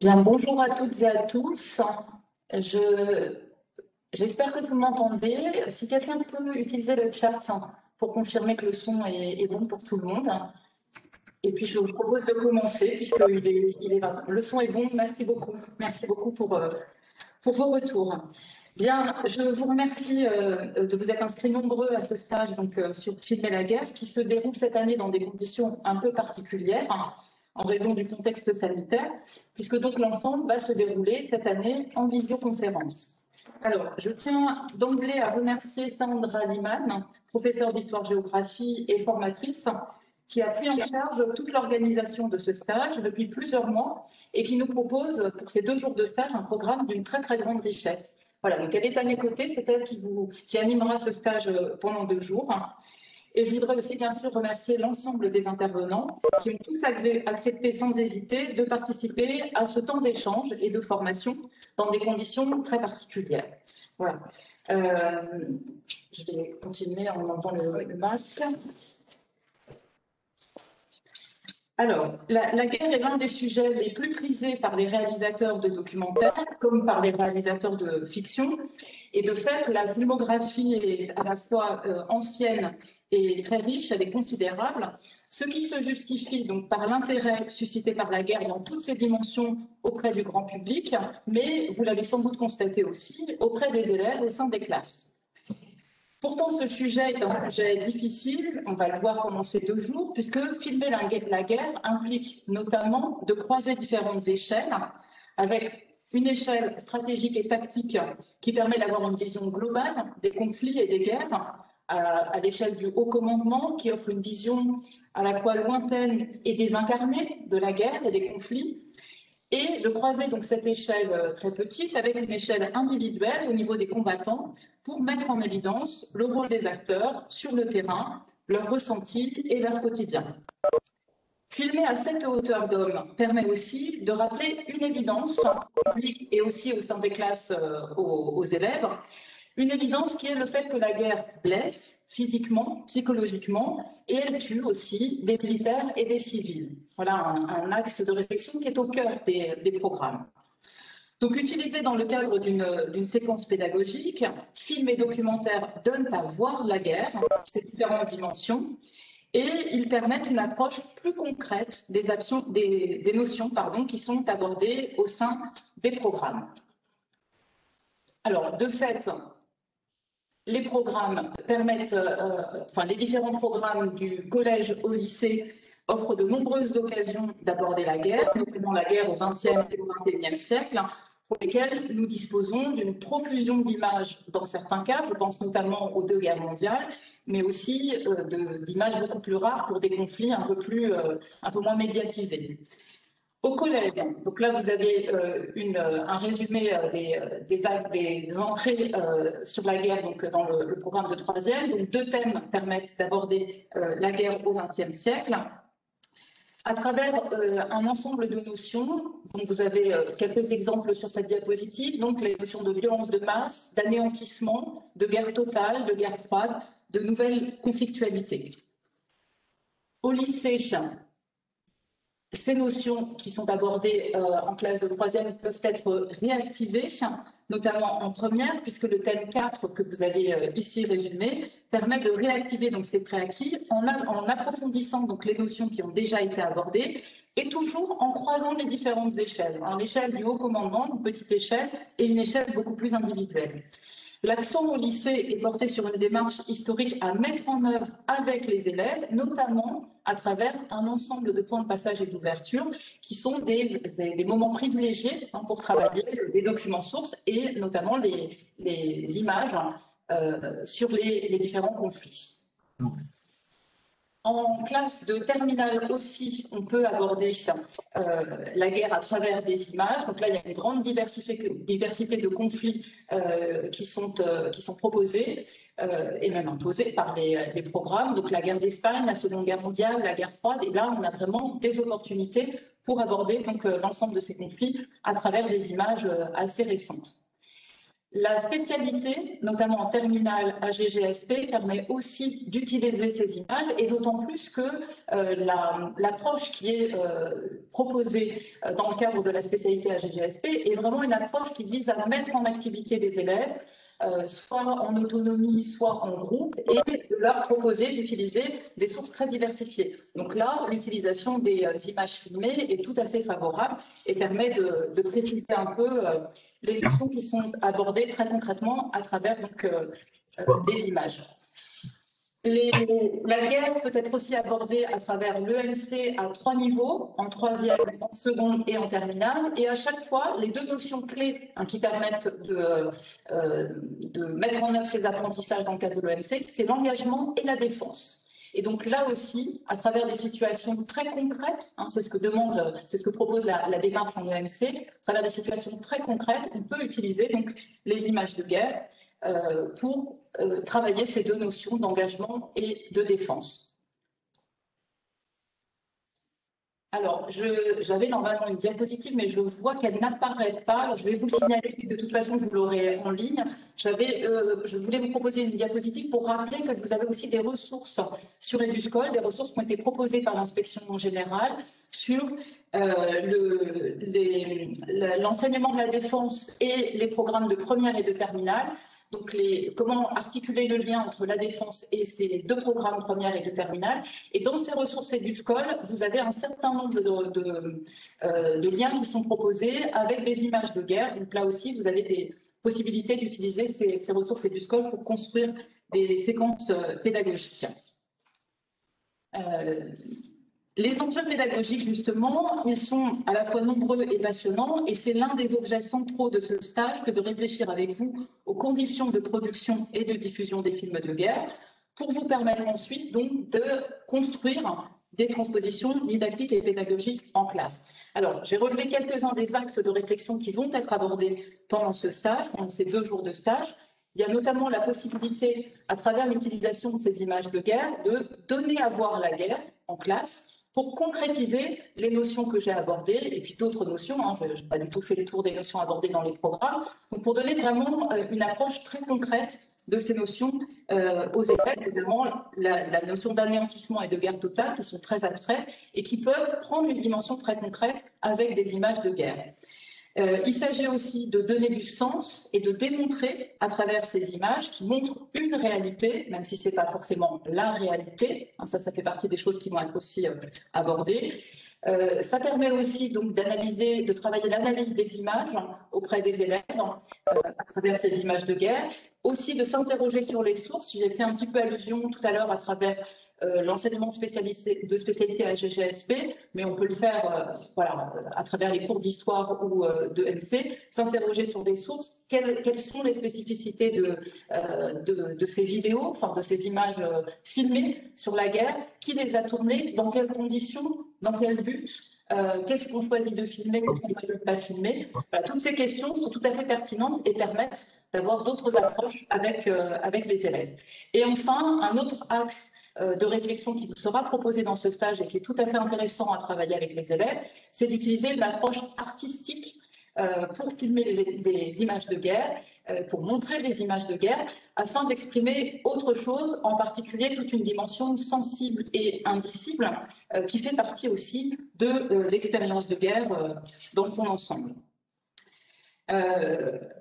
Bien, bonjour à toutes et à tous. Je- J'espère que vous m'entendez. Si quelqu'un peut utiliser le chat pour confirmer que le son est bon pour tout le monde. Et puis, je vous propose de commencer puisque le son est bon. Merci beaucoup. Merci beaucoup pour vos retours. Bien, je vous remercie de vous être inscrits nombreux à ce stage sur Filmer la guerre qui se déroule cette année dans des conditions un peu particulières en raison du contexte sanitaire, puisque donc l'ensemble va se dérouler cette année en visioconférence. Alors, je tiens d'emblée à remercier Sandra Liman, professeure d'histoire-géographie et formatrice, qui a pris en charge toute l'organisation de ce stage depuis plusieurs mois et qui nous propose pour ces 2 jours de stage un programme d'une très très grande richesse. Voilà, donc elle est à mes côtés, c'est elle qui animera ce stage pendant 2 jours. Et je voudrais aussi bien sûr remercier l'ensemble des intervenants qui ont tous accepté sans hésiter de participer à ce temps d'échange et de formation dans des conditions très particulières. Voilà. Je vais continuer en enlevant le masque. Alors, la guerre est l'un des sujets les plus prisés par les réalisateurs de documentaires comme par les réalisateurs de fiction. Et de fait, la filmographie est à la fois ancienne et très riche, elle est considérable, ce qui se justifie donc par l'intérêt suscité par la guerre dans toutes ses dimensions auprès du grand public, mais vous l'avez sans doute constaté aussi, auprès des élèves au sein des classes. Pourtant, ce sujet est un sujet difficile, on va le voir pendant ces 2 jours, puisque filmer la guerre implique notamment de croiser différentes échelles, avec une échelle stratégique et tactique qui permet d'avoir une vision globale des conflits et des guerres, à l'échelle du haut commandement, qui offre une vision à la fois lointaine et désincarnée de la guerre et des conflits, et de croiser donc cette échelle très petite avec une échelle individuelle au niveau des combattants pour mettre en évidence le rôle des acteurs sur le terrain, leurs ressentis et leur quotidien. Filmer à cette hauteur d'homme permet aussi de rappeler une évidence au public et aussi au sein des classes aux élèves, une évidence qui est le fait que la guerre blesse physiquement, psychologiquement, et elle tue aussi des militaires et des civils. Voilà un axe de réflexion qui est au cœur des programmes. Donc, utilisé dans le cadre d'une séquence pédagogique, films et documentaires donnent à voir la guerre, ses différentes dimensions, et ils permettent une approche plus concrète des notions qui sont abordées au sein des programmes. Alors, de fait, les programmes permettent, les différents programmes du collège au lycée offrent de nombreuses occasions d'aborder la guerre, notamment la guerre au XXe et au XXIe siècle, pour lesquelles nous disposons d'une profusion d'images dans certains cas, je pense notamment aux 2 guerres mondiales, mais aussi d'images beaucoup plus rares pour des conflits un peu moins médiatisés. Au collège, donc là vous avez un résumé des entrées sur la guerre donc, dans le programme de 3e. Donc 2 thèmes permettent d'aborder la guerre au XXe siècle à travers un ensemble de notions dont vous avez quelques exemples sur cette diapositive, donc les notions de violence de masse, d'anéantissement, de guerre totale, de guerre froide, de nouvelles conflictualités. Au lycée, ces notions qui sont abordées en classe de 3e peuvent être réactivées, notamment en première, puisque le thème 4 que vous avez ici résumé permet de réactiver donc, ces préacquis en approfondissant donc, les notions qui ont déjà été abordées et toujours en croisant les différentes échelles, l'échelle du haut commandement, une petite échelle, et une échelle beaucoup plus individuelle. L'accent au lycée est porté sur une démarche historique à mettre en œuvre avec les élèves, notamment à travers un ensemble de points de passage et d'ouverture qui sont des moments privilégiés pour travailler des documents sources et notamment les images sur les différents conflits. En classe de terminale aussi, on peut aborder la guerre à travers des images. Donc là, il y a une grande diversité de conflits qui sont proposés et même imposés par les programmes. Donc la guerre d'Espagne, la Seconde Guerre mondiale, la guerre froide. Et là, on a vraiment des opportunités pour aborder l'ensemble de ces conflits à travers des images assez récentes. La spécialité, notamment en terminale AGGSP, permet aussi d'utiliser ces images et d'autant plus que l'approche qui est proposée dans le cadre de la spécialité AGGSP est vraiment une approche qui vise à mettre en activité les élèves, soit en autonomie, soit en groupe, et de leur proposer d'utiliser des sources très diversifiées. Donc là, l'utilisation des images filmées est tout à fait favorable et permet de préciser un peu les notions qui sont abordées très concrètement à travers des images. La guerre peut être aussi abordée à travers l'EMC à 3 niveaux, en troisième, en seconde et en terminale. Et à chaque fois, les deux notions clés qui permettent de mettre en œuvre ces apprentissages dans le cadre de l'EMC, c'est l'engagement et la défense. Et donc là aussi, à travers des situations très concrètes, c'est ce que propose la démarche en EMC, à travers des situations très concrètes, on peut utiliser donc les images de guerre pour travailler ces deux notions d'engagement et de défense. Alors, j'avais normalement une diapositive, mais je vois qu'elle n'apparaît pas. Alors, je vais vous le signaler, puis de toute façon, vous l'aurez en ligne. Je voulais vous proposer une diapositive pour rappeler que vous avez aussi des ressources sur EduScol, des ressources qui ont été proposées par l'inspection générale sur l'enseignement de la défense et les programmes de première et de terminale. Donc, comment articuler le lien entre la défense et ces deux programmes première et de terminale. Et dans ces ressources EduScol, vous avez un certain nombre de liens qui sont proposés avec des images de guerre. Donc là aussi, vous avez des possibilités d'utiliser ces ressources EduScol pour construire des séquences pédagogiques. Les enjeux pédagogiques, justement, ils sont à la fois nombreux et passionnants, et c'est l'un des objets centraux de ce stage que de réfléchir avec vous aux conditions de production et de diffusion des films de guerre, pour vous permettre ensuite donc de construire des transpositions didactiques et pédagogiques en classe. Alors, j'ai relevé quelques-uns des axes de réflexion qui vont être abordés pendant ce stage, pendant ces 2 jours de stage. Il y a notamment la possibilité, à travers l'utilisation de ces images de guerre, de donner à voir la guerre en classe, pour concrétiser les notions que j'ai abordées, et puis d'autres notions, je n'ai pas du tout fait le tour des notions abordées dans les programmes, donc pour donner vraiment une approche très concrète de ces notions aux élèves, notamment la notion d'anéantissement et de guerre totale, qui sont très abstraites, et qui peuvent prendre une dimension très concrète avec des images de guerre. Il s'agit aussi de donner du sens et de démontrer à travers ces images qui montrent une réalité, même si ce n'est pas forcément la réalité. Ça fait partie des choses qui vont être aussi abordées. Ça permet aussi donc d'analyser, de travailler l'analyse des images auprès des élèves à travers ces images de guerre. Aussi de s'interroger sur les sources. J'ai fait un petit peu allusion tout à l'heure à travers l'enseignement de spécialité AGGSP, mais on peut le faire à travers les cours d'histoire ou de MC, s'interroger sur les sources, quelles sont les spécificités de ces vidéos, enfin de ces images filmées sur la guerre, qui les a tournées, dans quelles conditions, dans quel but, qu'est-ce qu'on choisit de filmer, qu'est-ce qu'on choisit de pas filmer. Voilà, toutes ces questions sont tout à fait pertinentes et permettent d'avoir d'autres approches avec les élèves. Et enfin, un autre axe de réflexion qui vous sera proposé dans ce stage et qui est tout à fait intéressant à travailler avec les élèves, c'est d'utiliser l'approche artistique pour filmer les images de guerre, pour montrer des images de guerre, afin d'exprimer autre chose, en particulier toute une dimension sensible et indicible qui fait partie aussi de l'expérience de guerre dans son ensemble.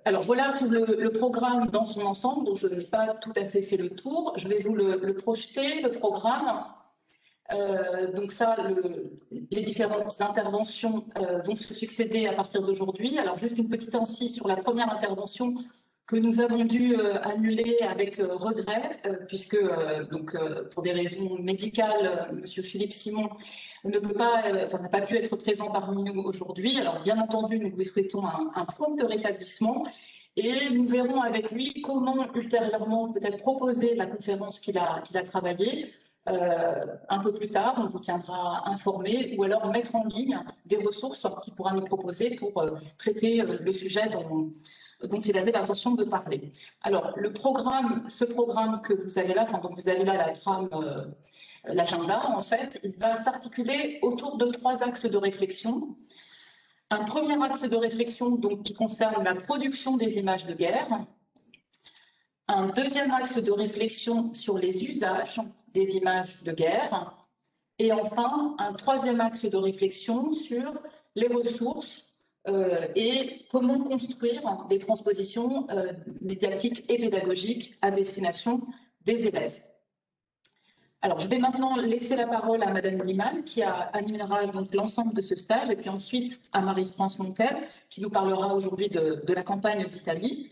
Alors voilà tout le programme dans son ensemble, dont je n'ai pas tout à fait fait le tour. Je vais vous le projeter, le programme. Donc ça, les différentes interventions vont se succéder à partir d'aujourd'hui. Alors juste une petite incise sur la première intervention que nous avons dû annuler avec regret, puisque pour des raisons médicales, Monsieur Philippe Simon n'a pas pu être présent parmi nous aujourd'hui. Alors bien entendu, nous lui souhaitons un prompt rétablissement. Et nous verrons avec lui comment ultérieurement peut-être proposer la conférence qu'il a travaillée. Un peu plus tard, on vous tiendra informé, ou alors mettre en ligne des ressources qu'il pourra nous proposer pour traiter le sujet dont il avait l'intention de parler. Alors, ce programme que vous avez là, dont vous avez là la trame, l'agenda, en fait, il va s'articuler autour de 3 axes de réflexion. Un premier axe de réflexion donc, qui concerne la production des images de guerre. Un deuxième axe de réflexion sur les usages des images de guerre. Et enfin, un troisième axe de réflexion sur les ressources et comment construire des transpositions didactiques et pédagogiques à destination des élèves. Alors, je vais maintenant laisser la parole à Madame Liman, qui animera donc l'ensemble de ce stage, et puis ensuite à Marie-France Montel, qui nous parlera aujourd'hui de la campagne d'Italie.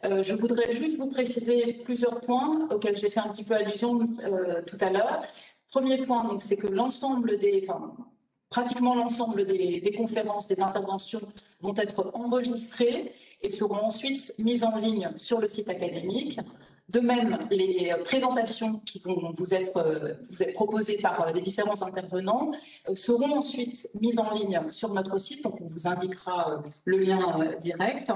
Je voudrais juste vous préciser plusieurs points auxquels j'ai fait un petit peu allusion tout à l'heure. Premier point, c'est que pratiquement l'ensemble des conférences, des interventions vont être enregistrées et seront ensuite mises en ligne sur le site académique. De même, les présentations qui vont vous être proposées par les différents intervenants seront ensuite mises en ligne sur notre site, donc on vous indiquera le lien direct.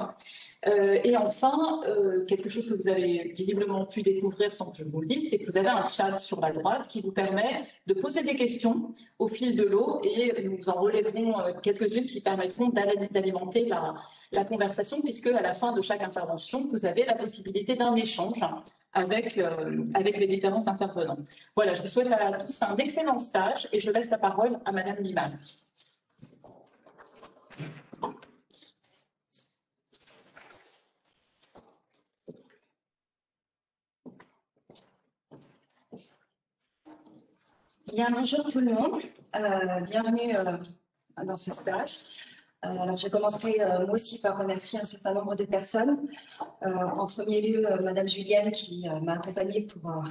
Et enfin, quelque chose que vous avez visiblement pu découvrir sans que je vous le dise, c'est que vous avez un chat sur la droite qui vous permet de poser des questions au fil de l'eau et nous en relèverons quelques-unes qui permettront d'alimenter la conversation puisque à la fin de chaque intervention, vous avez la possibilité d'un échange avec les différents intervenants. Voilà, je vous souhaite à tous un excellent stage et je laisse la parole à Madame Liman. Bien, bonjour tout le monde, bienvenue dans ce stage. Alors je commencerai moi aussi par remercier un certain nombre de personnes. En premier lieu, Madame Julienne qui m'a accompagnée pour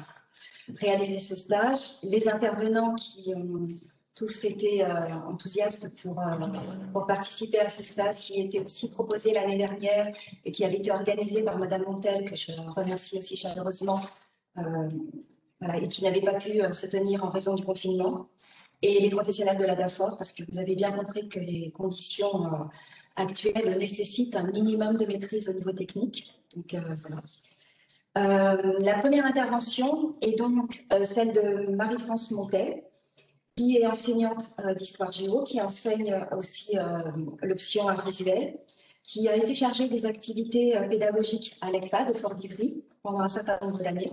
réaliser ce stage, les intervenants qui ont tous été enthousiastes pour participer à ce stage qui était aussi proposé l'année dernière et qui avait été organisé par Madame Montel, que je remercie aussi chaleureusement. Voilà, et qui n'avait pas pu se tenir en raison du confinement, et les professionnels de la DAFOR, parce que vous avez bien compris que les conditions actuelles nécessitent un minimum de maîtrise au niveau technique. Donc, voilà. La première intervention est donc celle de Marie-France Montel, qui est enseignante d'histoire géo, qui enseigne aussi l'option art visuel, qui a été chargée des activités pédagogiques à l'ECPA de Fort d'Ivry pendant un certain nombre d'années,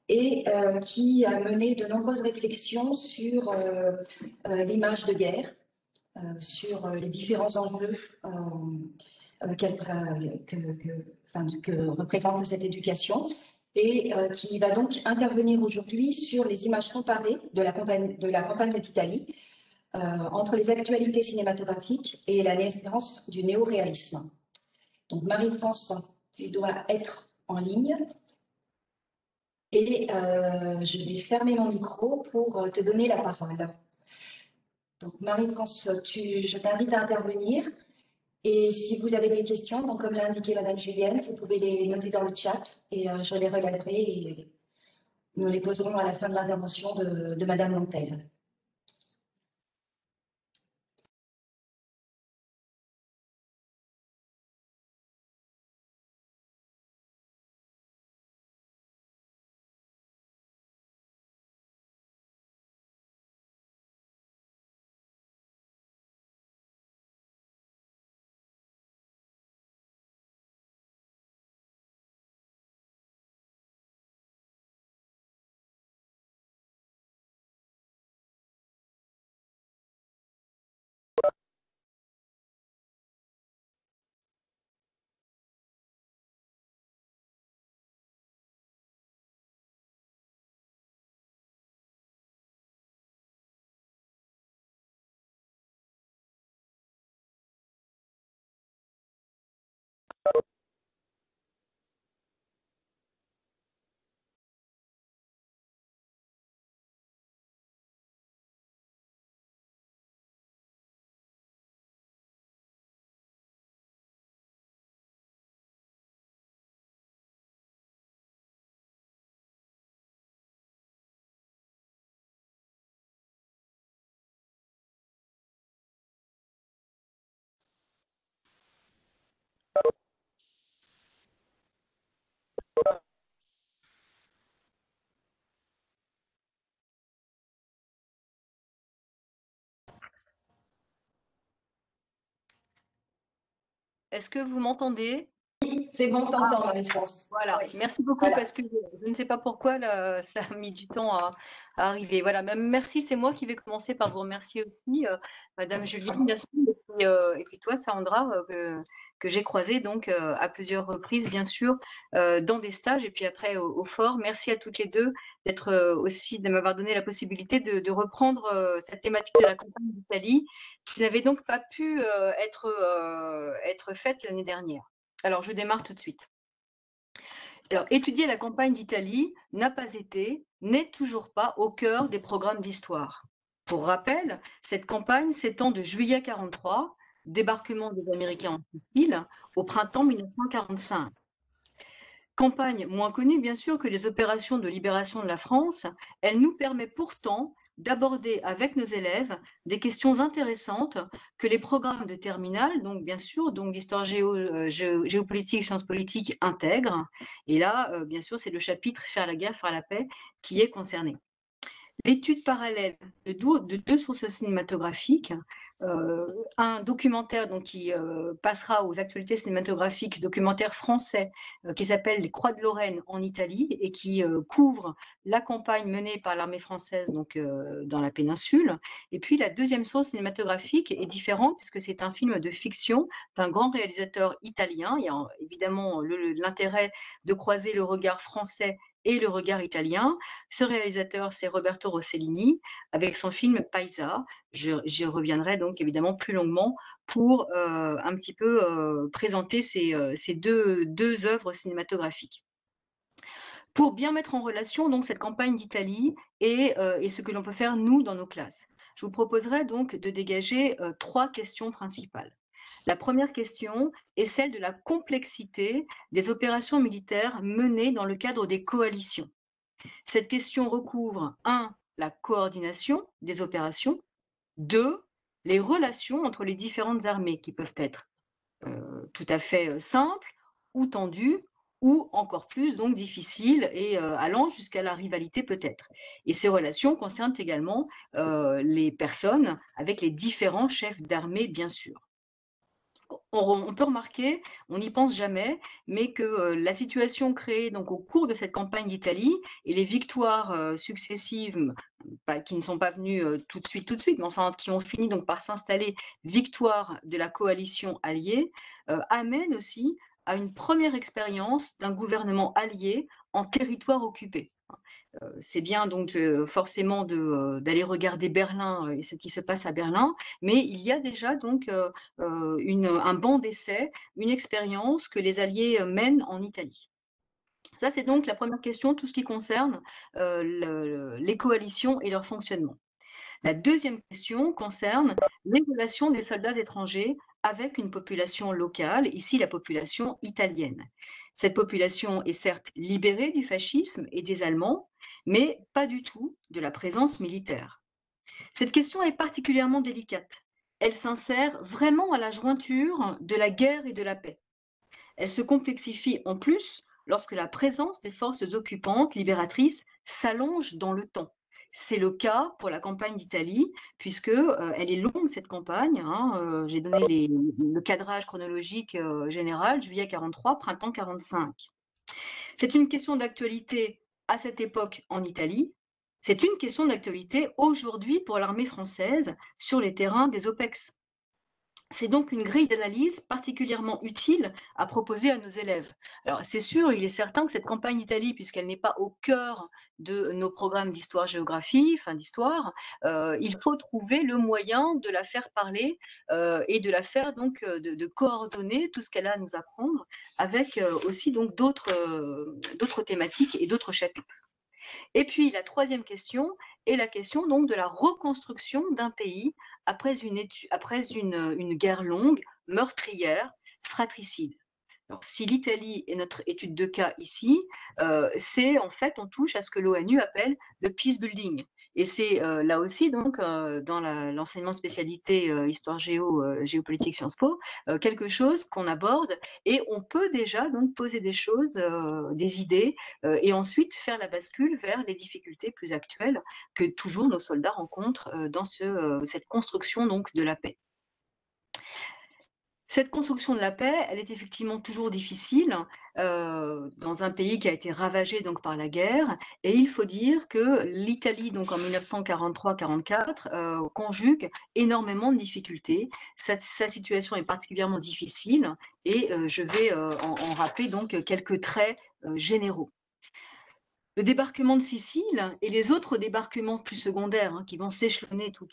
et qui a mené de nombreuses réflexions sur l'image de guerre, sur les différents enjeux que représente cette éducation, et qui va donc intervenir aujourd'hui sur les images comparées de la campagne d'Italie entre les actualités cinématographiques et la naissance du néo-réalisme. Donc Marie-France, tu dois être en ligne. Et je vais fermer mon micro pour te donner la parole. Donc Marie-France, je t'invite à intervenir. Et si vous avez des questions, donc comme l'a indiqué Madame Julienne, vous pouvez les noter dans le chat et je les relèverai et nous les poserons à la fin de l'intervention de Madame Montel. Est-ce que vous m'entendez? C'est bon, t'entends, Marie-France. Voilà, Oui. merci beaucoup Voilà. parce que je ne sais pas pourquoi là, ça a mis du temps à arriver. Voilà, même merci, c'est moi qui vais commencer par vous remercier aussi, Madame Julienne, bien sûr, et puis toi, Sandra, que j'ai croisé donc à plusieurs reprises, bien sûr, dans des stages et puis après au fort. Merci à toutes les deux d'être aussi, de m'avoir donné la possibilité de reprendre cette thématique de la campagne d'Italie qui n'avait donc pas pu être faite l'année dernière. Alors, je démarre tout de suite. Alors, étudier la campagne d'Italie n'a pas été, n'est toujours pas au cœur des programmes d'histoire. Pour rappel, cette campagne s'étend de juillet 43, débarquement des Américains en Sicile, au printemps 1945. Campagne moins connue, bien sûr, que les opérations de libération de la France, elle nous permet pourtant d'aborder avec nos élèves des questions intéressantes que les programmes de terminale, donc bien sûr, donc d'histoire géopolitique, sciences politiques intègrent. Et là, bien sûr, c'est le chapitre Faire la guerre, faire la paix qui est concerné. L'étude parallèle de deux sources cinématographiques, un documentaire donc, qui passera aux actualités cinématographiques, documentaire français qui s'appelle Les Croix de Lorraine en Italie et qui couvre la campagne menée par l'armée française donc, dans la péninsule. Et puis la deuxième source cinématographique est différente puisque c'est un film de fiction d'un grand réalisateur italien. Il y a évidemment l'intérêt de croiser le regard français et le regard italien. Ce réalisateur, c'est Roberto Rossellini, avec son film Paisa. J'y reviendrai donc évidemment plus longuement pour un petit peu présenter ces deux œuvres cinématographiques. Pour bien mettre en relation donc cette campagne d'Italie et ce que l'on peut faire nous dans nos classes, je vous proposerai donc de dégager trois questions principales. La première question est celle de la complexité des opérations militaires menées dans le cadre des coalitions. Cette question recouvre 1. La coordination des opérations, 2. Les relations entre les différentes armées qui peuvent être tout à fait simples ou tendues ou encore plus donc difficiles et allant jusqu'à la rivalité peut-être. Et ces relations concernent également les personnes avec les différents chefs d'armée bien sûr. On peut remarquer, on n'y pense jamais, mais que la situation créée donc au cours de cette campagne d'Italie et les victoires successives, qui ne sont pas venues tout de suite, mais enfin qui ont fini donc par s'installer, victoire de la coalition alliée, amènent aussi à une première expérience d'un gouvernement allié en territoire occupé. C'est bien donc forcément d'aller regarder Berlin et ce qui se passe à Berlin, mais il y a déjà donc un banc d'essai, une expérience que les Alliés mènent en Italie. Ça, c'est donc la première question, tout ce qui concerne les coalitions et leur fonctionnement. La deuxième question concerne les relations des soldats étrangers avec une population locale, ici la population italienne. Cette population est certes libérée du fascisme et des Allemands, mais pas du tout de la présence militaire. Cette question est particulièrement délicate. Elle s'insère vraiment à la jointure de la guerre et de la paix. Elle se complexifie en plus lorsque la présence des forces occupantes libératrices s'allonge dans le temps. C'est le cas pour la campagne d'Italie, puisque elle est longue cette campagne. J'ai donné le cadrage chronologique général, juillet 43, printemps 45. C'est une question d'actualité à cette époque en Italie. C'est une question d'actualité aujourd'hui pour l'armée française sur les terrains des OPEX. C'est donc une grille d'analyse particulièrement utile à proposer à nos élèves. Alors c'est sûr, il est certain que cette campagne d'Italie, puisqu'elle n'est pas au cœur de nos programmes d'histoire-géographie, d'histoire, il faut trouver le moyen de la faire parler et de la faire donc de coordonner tout ce qu'elle a à nous apprendre avec aussi donc d'autres thématiques et d'autres chapitres. Et puis la troisième question est la question donc de la reconstruction d'un pays après une guerre longue, meurtrière, fratricide. Alors, si l'Italie est notre étude de cas ici, c'est en fait, on touche à ce que l'ONU appelle le peace building. Et c'est là aussi, donc, dans l'enseignement de spécialité histoire géopolitique Sciences Po, quelque chose qu'on aborde et on peut déjà donc poser des choses, des idées, et ensuite faire la bascule vers les difficultés plus actuelles que toujours nos soldats rencontrent dans cette construction donc de la paix. Cette construction de la paix, elle est effectivement toujours difficile dans un pays qui a été ravagé donc par la guerre. Et il faut dire que l'Italie, donc en 1943-44, conjugue énormément de difficultés. Sa situation est particulièrement difficile et je vais en rappeler donc quelques traits généraux. Le débarquement de Sicile et les autres débarquements plus secondaires qui vont s'échelonner tout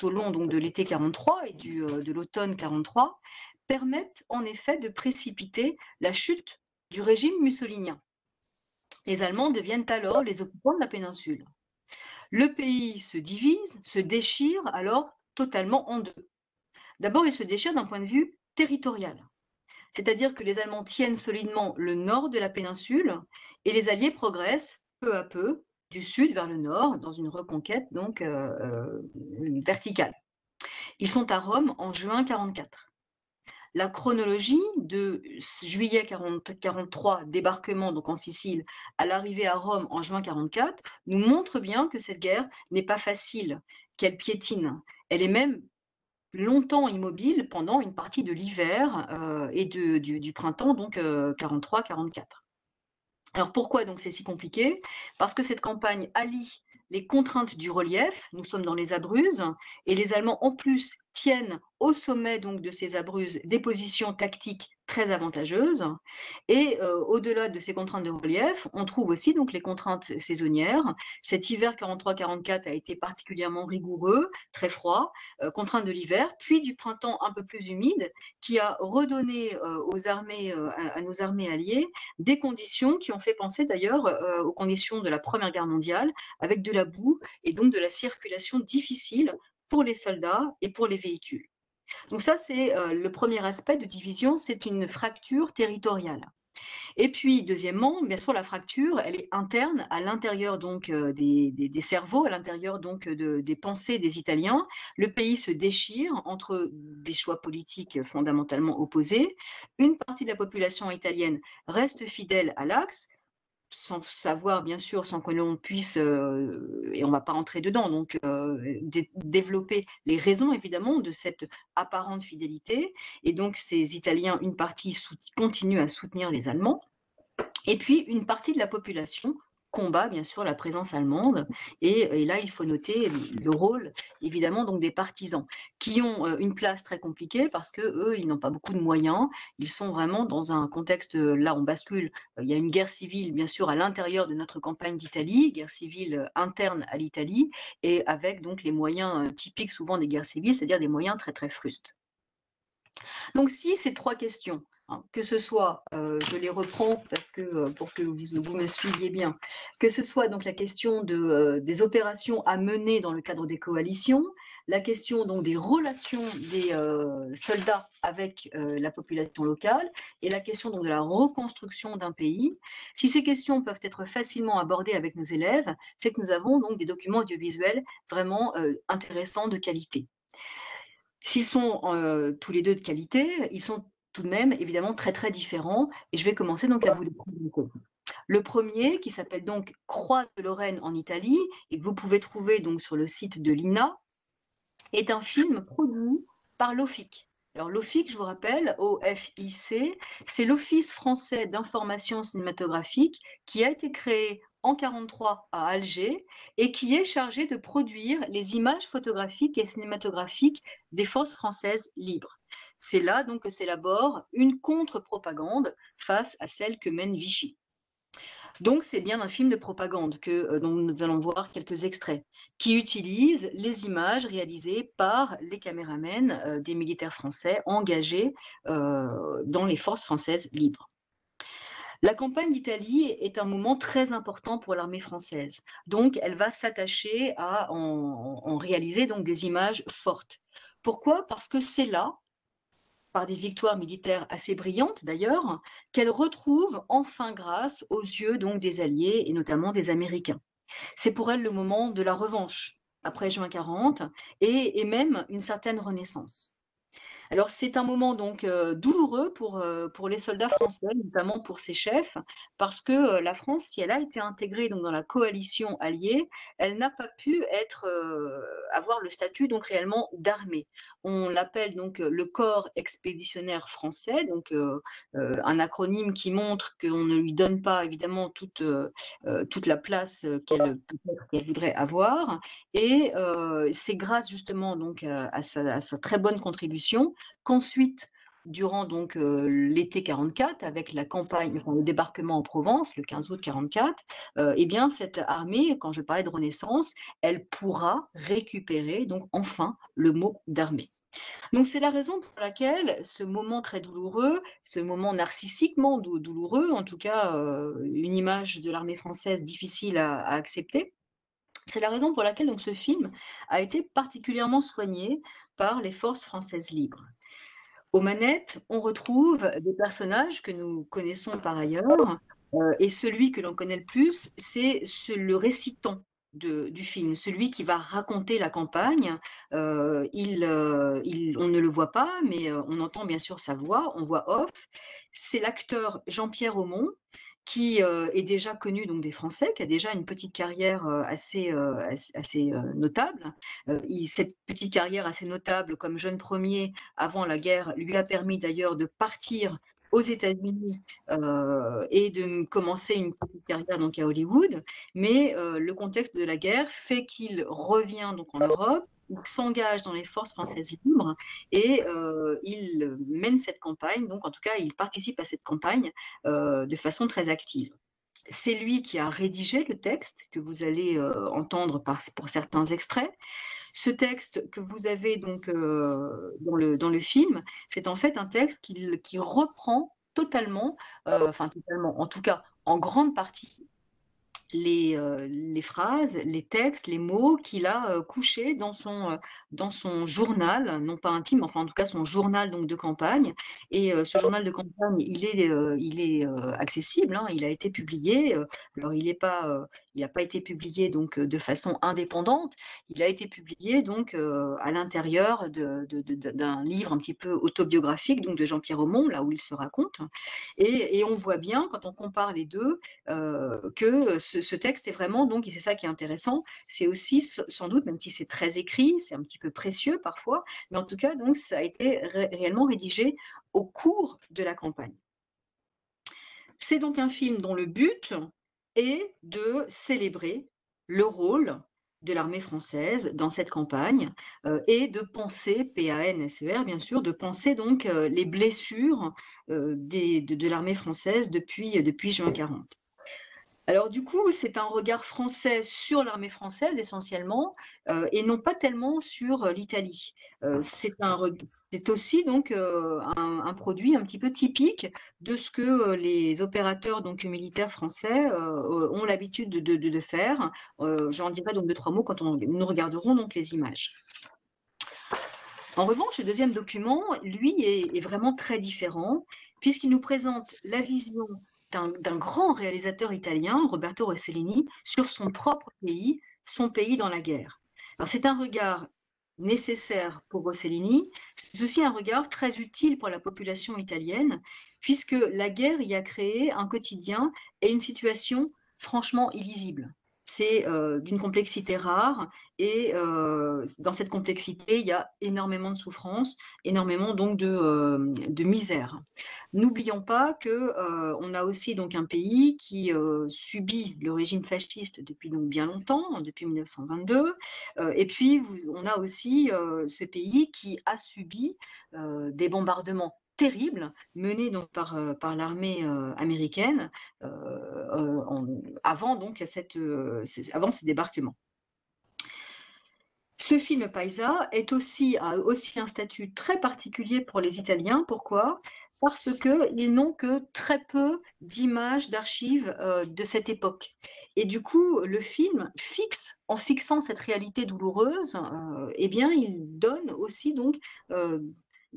au long donc, de l'été 43 et de l'automne 43 permettent en effet de précipiter la chute du régime mussolinien. Les Allemands deviennent alors les occupants de la péninsule. Le pays se divise, se déchire alors totalement en deux. D'abord, il se déchire d'un point de vue territorial. C'est-à-dire que les Allemands tiennent solidement le nord de la péninsule et les Alliés progressent peu à peu du sud vers le nord dans une reconquête donc verticale. Ils sont à Rome en juin 44. La chronologie de juillet 43, débarquement donc en Sicile, à l'arrivée à Rome en juin 44, nous montre bien que cette guerre n'est pas facile, qu'elle piétine. Elle est même longtemps immobile pendant une partie de l'hiver et du printemps, donc 43-44. Alors pourquoi donc c'est si compliqué? Parce que cette campagne allie les contraintes du relief, nous sommes dans les Abruzzes, et les Allemands en plus tiennent au sommet donc de ces Abruzzes des positions tactiques très avantageuses. Et au-delà de ces contraintes de relief, on trouve aussi donc les contraintes saisonnières. Cet hiver 43-44 a été particulièrement rigoureux, très froid, contrainte de l'hiver, puis du printemps un peu plus humide, qui a redonné à nos armées alliées des conditions qui ont fait penser d'ailleurs aux conditions de la Première Guerre mondiale, avec de la boue et donc de la circulation difficile pour les soldats et pour les véhicules. Donc ça, c'est le premier aspect de division, c'est une fracture territoriale. Et puis, deuxièmement, bien sûr, la fracture, elle est interne, à l'intérieur donc des cerveaux, à l'intérieur donc des pensées des Italiens. Le pays se déchire entre des choix politiques fondamentalement opposés. Une partie de la population italienne reste fidèle à l'Axe, sans savoir, bien sûr, sans que l'on puisse, et on ne va pas entrer dedans, donc développer les raisons, évidemment, de cette apparente fidélité. Et donc, ces Italiens, une partie continue à soutenir les Allemands. Et puis, une partie de la population combat, bien sûr, la présence allemande. Et là, il faut noter le rôle, évidemment, donc des partisans, qui ont une place très compliquée parce qu'eux, ils n'ont pas beaucoup de moyens. Ils sont vraiment dans un contexte, là, on bascule. Il y a une guerre civile, bien sûr, à l'intérieur de notre campagne d'Italie, guerre civile interne à l'Italie, et avec donc les moyens typiques souvent des guerres civiles, c'est-à-dire des moyens très, très frustes. Donc, si ces trois questions, que ce soit, je les reprends parce que pour que vous me suiviez bien, que ce soit donc la question des opérations à mener dans le cadre des coalitions, la question donc des relations des soldats avec la population locale et la question donc de la reconstruction d'un pays, si ces questions peuvent être facilement abordées avec nos élèves, c'est que nous avons donc des documents audiovisuels vraiment intéressants, de qualité. S'ils sont tous les deux de qualité, ils sont tout de même évidemment très très différents et je vais commencer donc à vous les présenter. Le premier, qui s'appelle donc Croix de Lorraine en Italie et que vous pouvez trouver donc sur le site de l'INA, est un film produit par l'OFIC. Alors l'OFIC, je vous rappelle, OFIC, c'est l'Office français d'information cinématographique qui a été créé en 1943 à Alger et qui est chargé de produire les images photographiques et cinématographiques des forces françaises libres. C'est là donc que s'élabore une contre-propagande face à celle que mène Vichy. Donc c'est bien un film de propagande dont nous allons voir quelques extraits, qui utilise les images réalisées par les caméramens des militaires français engagés dans les forces françaises libres. La campagne d'Italie est un moment très important pour l'armée française. Donc, elle va s'attacher à en réaliser donc des images fortes. Pourquoi? Parce que c'est là, par des victoires militaires assez brillantes d'ailleurs, qu'elle retrouve enfin grâce aux yeux donc des Alliés et notamment des Américains. C'est pour elle le moment de la revanche après juin 40 et même une certaine renaissance. Alors c'est un moment donc douloureux pour les soldats français, notamment pour ses chefs, parce que la France, si elle a été intégrée donc dans la coalition alliée, elle n'a pas pu avoir le statut donc réellement d'armée. On l'appelle donc le corps expéditionnaire français, donc un acronyme qui montre qu'on ne lui donne pas évidemment toute la place qu'elle voudrait avoir. Et c'est grâce justement donc à sa très bonne contribution qu'ensuite, durant donc l'été 44, avec la campagne, enfin, le débarquement en Provence, le 15 août 44, eh bien cette armée, quand je parlais de renaissance, elle pourra récupérer donc enfin le mot d'armée. Donc c'est la raison pour laquelle ce moment très douloureux, ce moment narcissiquement douloureux, en tout cas une image de l'armée française difficile à accepter, c'est la raison pour laquelle donc, ce film a été particulièrement soigné par les forces françaises libres. Aux manettes, on retrouve des personnages que nous connaissons par ailleurs, et celui que l'on connaît le plus, c'est le récitant du film, celui qui va raconter la campagne. On ne le voit pas, mais on entend bien sûr sa voix, on voit off. C'est l'acteur Jean-Pierre Aumont, qui est déjà connu donc des Français, qui a déjà une petite carrière assez notable. Cette petite carrière assez notable comme jeune premier avant la guerre lui a permis d'ailleurs de partir aux États-Unis et de commencer une petite carrière donc à Hollywood. Mais le contexte de la guerre fait qu'il revient donc en Europe. Il s'engage dans les forces françaises libres et il mène cette campagne, donc en tout cas il participe à cette campagne de façon très active. C'est lui qui a rédigé le texte que vous allez entendre pour certains extraits. Ce texte que vous avez donc dans le film, c'est en fait un texte qui reprend totalement, enfin totalement, en tout cas en grande partie, les phrases, les textes, les mots qu'il a couchés dans son journal, non pas intime, enfin en tout cas son journal donc de campagne. Et ce journal de campagne, il est accessible, hein, il a été publié. Alors il n'a pas été publié donc de façon indépendante. Il a été publié donc à l'intérieur d'un livre un petit peu autobiographique donc de Jean-Pierre Aumont, là où il se raconte. Et on voit bien quand on compare les deux que ce texte est vraiment, donc, et c'est ça qui est intéressant, c'est aussi sans doute, même si c'est très écrit, c'est un petit peu précieux parfois, mais en tout cas, donc, ça a été réellement rédigé au cours de la campagne. C'est donc un film dont le but est de célébrer le rôle de l'armée française dans cette campagne et de penser, P-A-N-S-E-R bien sûr, de penser donc les blessures de l'armée française depuis juin 40. Alors du coup, c'est un regard français sur l'armée française essentiellement, et non pas tellement sur l'Italie. C'est aussi donc un produit un petit peu typique de ce que les opérateurs donc militaires français ont l'habitude de faire. J'en dirai donc 2-3 mots quand nous regarderons donc les images. En revanche, le deuxième document, lui, est vraiment très différent, puisqu'il nous présente la vision d'un grand réalisateur italien, Roberto Rossellini, sur son propre pays, son pays dans la guerre. Alors c'est un regard nécessaire pour Rossellini, c'est aussi un regard très utile pour la population italienne, puisque la guerre y a créé un quotidien et une situation franchement illisible. C'est d'une complexité rare et dans cette complexité, il y a énormément de souffrance, énormément donc de misère. N'oublions pas qu'on a aussi donc un pays qui subit le régime fasciste depuis donc bien longtemps, depuis 1922, et puis on a aussi ce pays qui a subi des bombardements terribles menés donc par l'armée américaine avant donc avant ces débarquements. Ce film Paisa a aussi un statut très particulier pour les Italiens. Pourquoi ? Parce qu'ils n'ont que très peu d'images, d'archives de cette époque. Et du coup, le film en fixant cette réalité douloureuse, eh bien, il donne aussi donc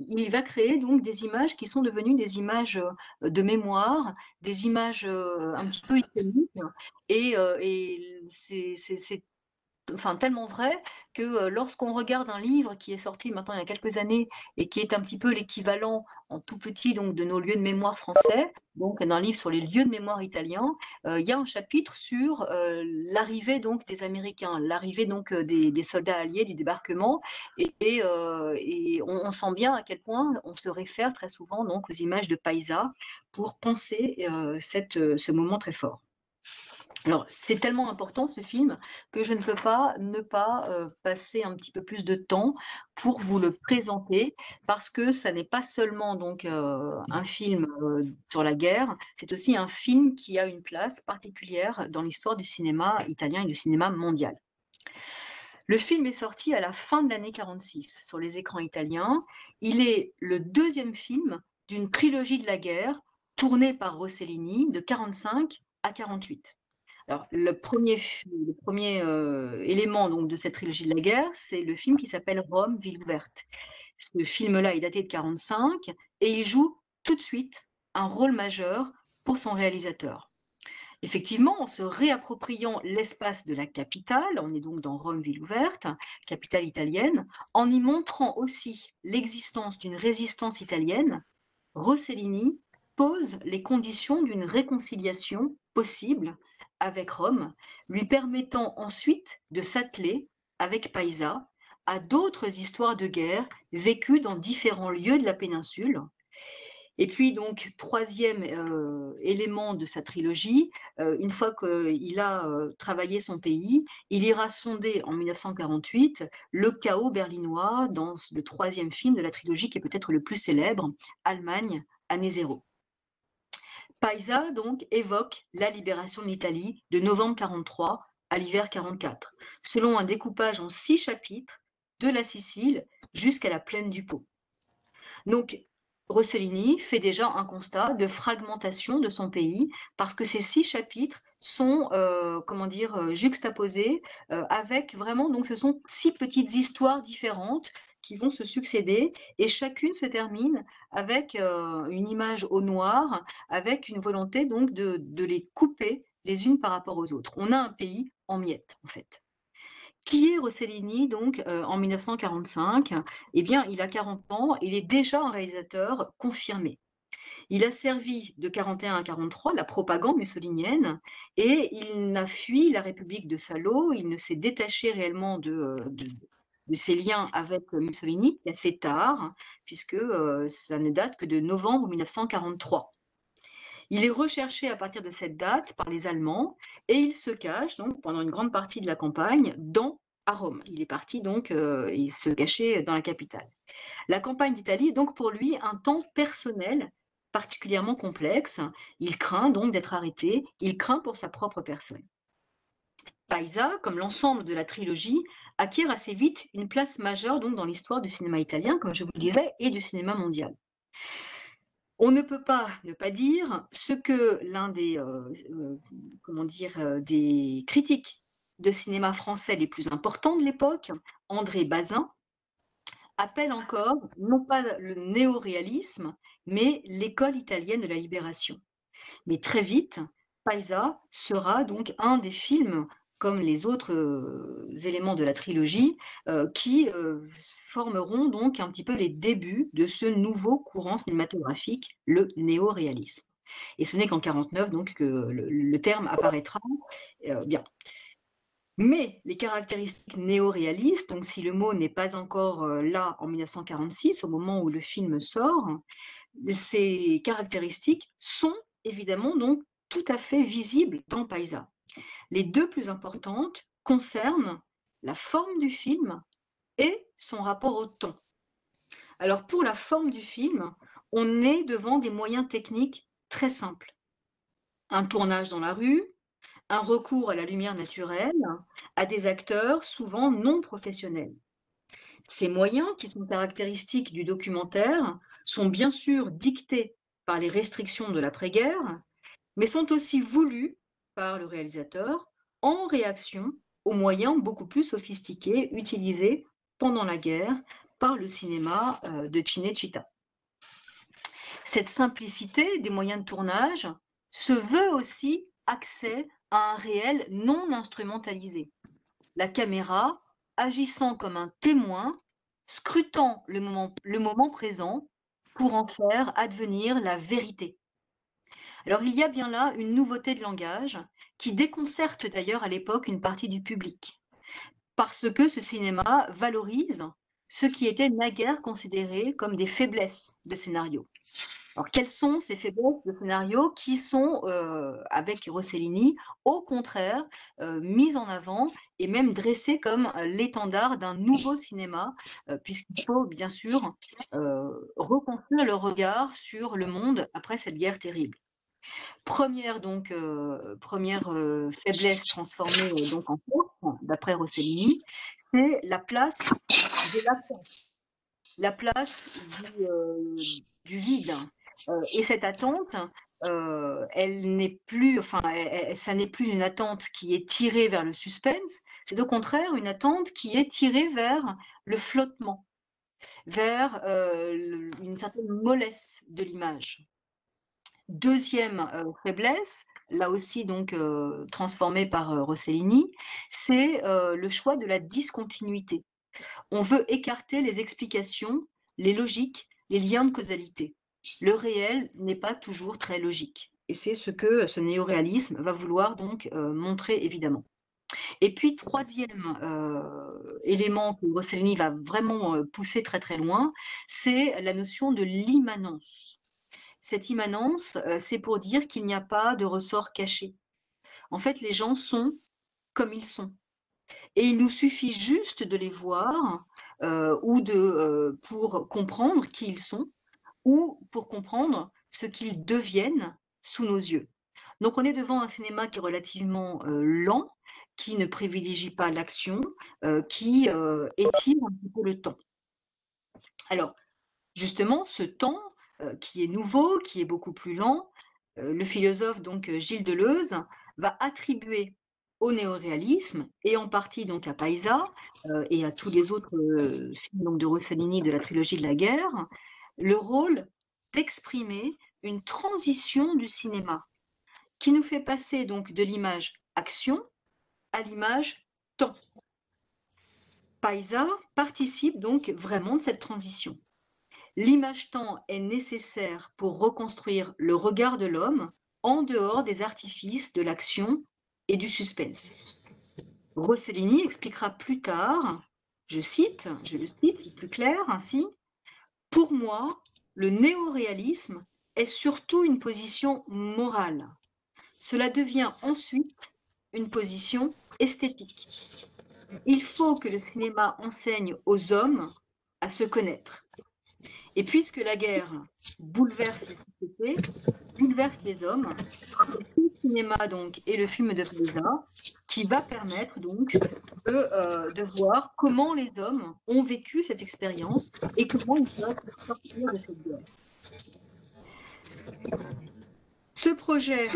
il va créer donc des images qui sont devenues des images de mémoire, des images un petit peu iconiques. Et c'est enfin, tellement vrai que lorsqu'on regarde un livre qui est sorti maintenant il y a quelques années et qui est un petit peu l'équivalent en tout petit donc de nos lieux de mémoire français, donc d'un livre sur les lieux de mémoire italiens, il y a un chapitre sur l'arrivée donc des Américains, l'arrivée donc des soldats alliés du débarquement, et on sent bien à quel point on se réfère très souvent donc aux images de Paisa pour penser ce moment très fort. Alors, c'est tellement important ce film que je ne peux pas ne pas passer un petit peu plus de temps pour vous le présenter, parce que ça n'est pas seulement donc un film sur la guerre, c'est aussi un film qui a une place particulière dans l'histoire du cinéma italien et du cinéma mondial. Le film est sorti à la fin de l'année 46 sur les écrans italiens. Il est le deuxième film d'une trilogie de la guerre tournée par Rossellini de 45 à 48. Alors, le premier élément donc, de cette trilogie de la guerre, c'est le film qui s'appelle Rome, ville ouverte. Ce film-là est daté de 45 et il joue tout de suite un rôle majeur pour son réalisateur. Effectivement, en se réappropriant l'espace de la capitale, on est donc dans Rome, ville ouverte, capitale italienne, en y montrant aussi l'existence d'une résistance italienne, Rossellini pose les conditions d'une réconciliation possible avec Rome, lui permettant ensuite de s'atteler avec Paisa à d'autres histoires de guerre vécues dans différents lieux de la péninsule. Et puis donc, troisième élément de sa trilogie, une fois qu'il a travaillé son pays, il ira sonder en 1948 le chaos berlinois dans le troisième film de la trilogie qui est peut-être le plus célèbre, Allemagne, année zéro. Paisa donc évoque la libération de l'Italie de novembre 43 à l'hiver 44, selon un découpage en 6 chapitres de la Sicile jusqu'à la plaine du Pô. Donc, Rossellini fait déjà un constat de fragmentation de son pays parce que ces 6 chapitres sont, juxtaposés avec vraiment, donc ce sont 6 petites histoires différentes qui vont se succéder et chacune se termine avec une image au noir, avec une volonté donc de les couper les unes par rapport aux autres. On a un pays en miettes, en fait. Qui est Rossellini donc en 1945? Eh bien, il a 40 ans, il est déjà un réalisateur confirmé. Il a servi de 41 à 43 la propagande mussolinienne et il n'a fui la République de Salo, il ne s'est détaché réellement de ses liens avec Mussolini qu'assez tard, puisque ça ne date que de novembre 1943. Il est recherché à partir de cette date par les Allemands et il se cache donc pendant une grande partie de la campagne à Rome. Il est parti donc, il se cachait dans la capitale. La campagne d'Italie est donc pour lui un temps personnel particulièrement complexe. Il craint donc d'être arrêté, il craint pour sa propre personne. Paisa, comme l'ensemble de la trilogie, acquiert assez vite une place majeure donc dans l'histoire du cinéma italien, comme je vous le disais, et du cinéma mondial. On ne peut pas ne pas dire ce que l'un des, des critiques de cinéma français les plus importants de l'époque, André Bazin, appelle encore non pas le néoréalisme, mais l'école italienne de la libération. Mais très vite, Paisa sera donc un des films, comme les autres éléments de la trilogie, qui formeront donc un petit peu les débuts de ce nouveau courant cinématographique, le néoréalisme. Et ce n'est qu'en 1949 donc que le terme apparaîtra. Bien. Mais les caractéristiques néoréalistes, donc si le mot n'est pas encore là en 1946, au moment où le film sort, ces caractéristiques sont évidemment donc tout à fait visibles dans Paisa. Les deux plus importantes concernent la forme du film et son rapport au ton. Alors pour la forme du film, on est devant des moyens techniques très simples. Un tournage dans la rue, un recours à la lumière naturelle, à des acteurs souvent non professionnels. Ces moyens, qui sont caractéristiques du documentaire, sont bien sûr dictés par les restrictions de l'après-guerre, mais sont aussi voulus par le réalisateur en réaction aux moyens beaucoup plus sophistiqués utilisés pendant la guerre par le cinéma de Cinecittà. Cette simplicité des moyens de tournage se veut aussi accès à un réel non instrumentalisé. la caméra agissant comme un témoin, scrutant le moment présent pour en faire advenir la vérité. Alors il y a bien là une nouveauté de langage qui déconcerte d'ailleurs à l'époque une partie du public, parce que ce cinéma valorise ce qui était naguère considéré comme des faiblesses de scénario. Alors, quelles sont ces faiblesses de scénario qui sont, avec Rossellini, au contraire, mises en avant et même dressées comme l'étendard d'un nouveau cinéma, puisqu'il faut bien sûr reconstruire le regard sur le monde après cette guerre terrible. Première faiblesse transformée donc en force, d'après Rossellini, c'est la place de l'attente, la place du vide. Et cette attente, elle n'est plus, enfin, ça n'est plus une attente qui est tirée vers le suspense, c'est au contraire une attente qui est tirée vers le flottement, vers une certaine mollesse de l'image. Deuxième faiblesse, là aussi donc transformée par Rossellini, c'est le choix de la discontinuité. On veut écarter les explications, les logiques, les liens de causalité. Le réel n'est pas toujours très logique. Et c'est ce que ce néoréalisme va vouloir donc montrer évidemment. Et puis, troisième élément que Rossellini va vraiment pousser très très loin, c'est la notion de l'immanence. Cette immanence, c'est pour dire qu'il n'y a pas de ressort caché. En fait, les gens sont comme ils sont. Et il nous suffit juste de les voir pour comprendre qui ils sont ou pour comprendre ce qu'ils deviennent sous nos yeux. Donc on est devant un cinéma qui est relativement lent, qui ne privilégie pas l'action, qui étire un petit peu le temps. Alors, justement, ce temps qui est nouveau, qui est beaucoup plus lent, le philosophe donc Gilles Deleuze va attribuer au néoréalisme et en partie donc à Paisa et à tous les autres films donc, de Rossellini de la trilogie de la guerre, le rôle d'exprimer une transition du cinéma qui nous fait passer donc de l'image action à l'image temps. Paisa participe donc vraiment de cette transition. L'image-temps est nécessaire pour reconstruire le regard de l'homme en dehors des artifices de l'action et du suspense. Rossellini expliquera plus tard, je le cite, c'est plus clair ainsi, « Pour moi, le néoréalisme est surtout une position morale. Cela devient ensuite une position esthétique. Il faut que le cinéma enseigne aux hommes à se connaître. Et puisque la guerre bouleverse les sociétés, bouleverse les hommes, le cinéma donc et le film de Paisa qui va permettre donc de voir comment les hommes ont vécu cette expérience et comment ils peuvent sortir de cette guerre. Ce projet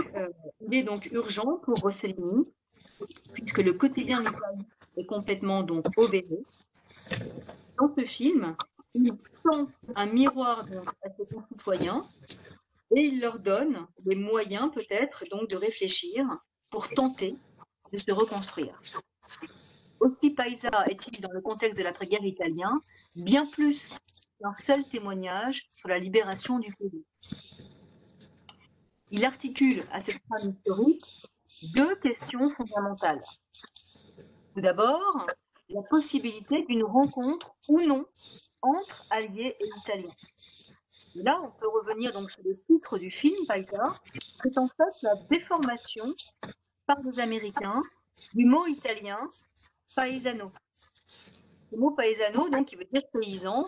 il est donc urgent pour Rossellini puisque le quotidien de l'Italie est complètement donc obéré. Dans ce film, il tend un miroir donc, à ses concitoyens et il leur donne des moyens peut-être donc de réfléchir pour tenter de se reconstruire. Aussi Paisa est-il dans le contexte de l'après-guerre italien bien plus qu'un seul témoignage sur la libération du pays. Il articule à cette trame historique deux questions fondamentales. Tout d'abord, la possibilité d'une rencontre ou non entre Alliés et Italiens. Et là, on peut revenir donc sur le titre du film, Paisa, c'est en fait la déformation par les Américains du mot italien paesano. Le mot paesano, donc, qui veut dire paysan,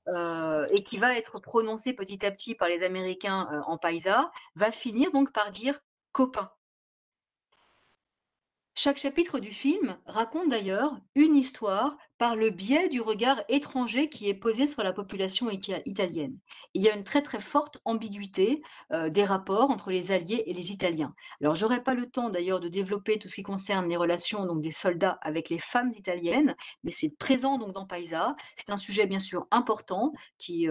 et qui va être prononcé petit à petit par les Américains en paisa, va finir donc par dire copain. Chaque chapitre du film raconte d'ailleurs une histoire par le biais du regard étranger qui est posé sur la population italienne. Il y a une très très forte ambiguïté des rapports entre les Alliés et les Italiens. Alors j'aurais pas le temps d'ailleurs de développer tout ce qui concerne les relations donc des soldats avec les femmes italiennes, mais c'est présent donc dans Paisa. C'est un sujet bien sûr important qui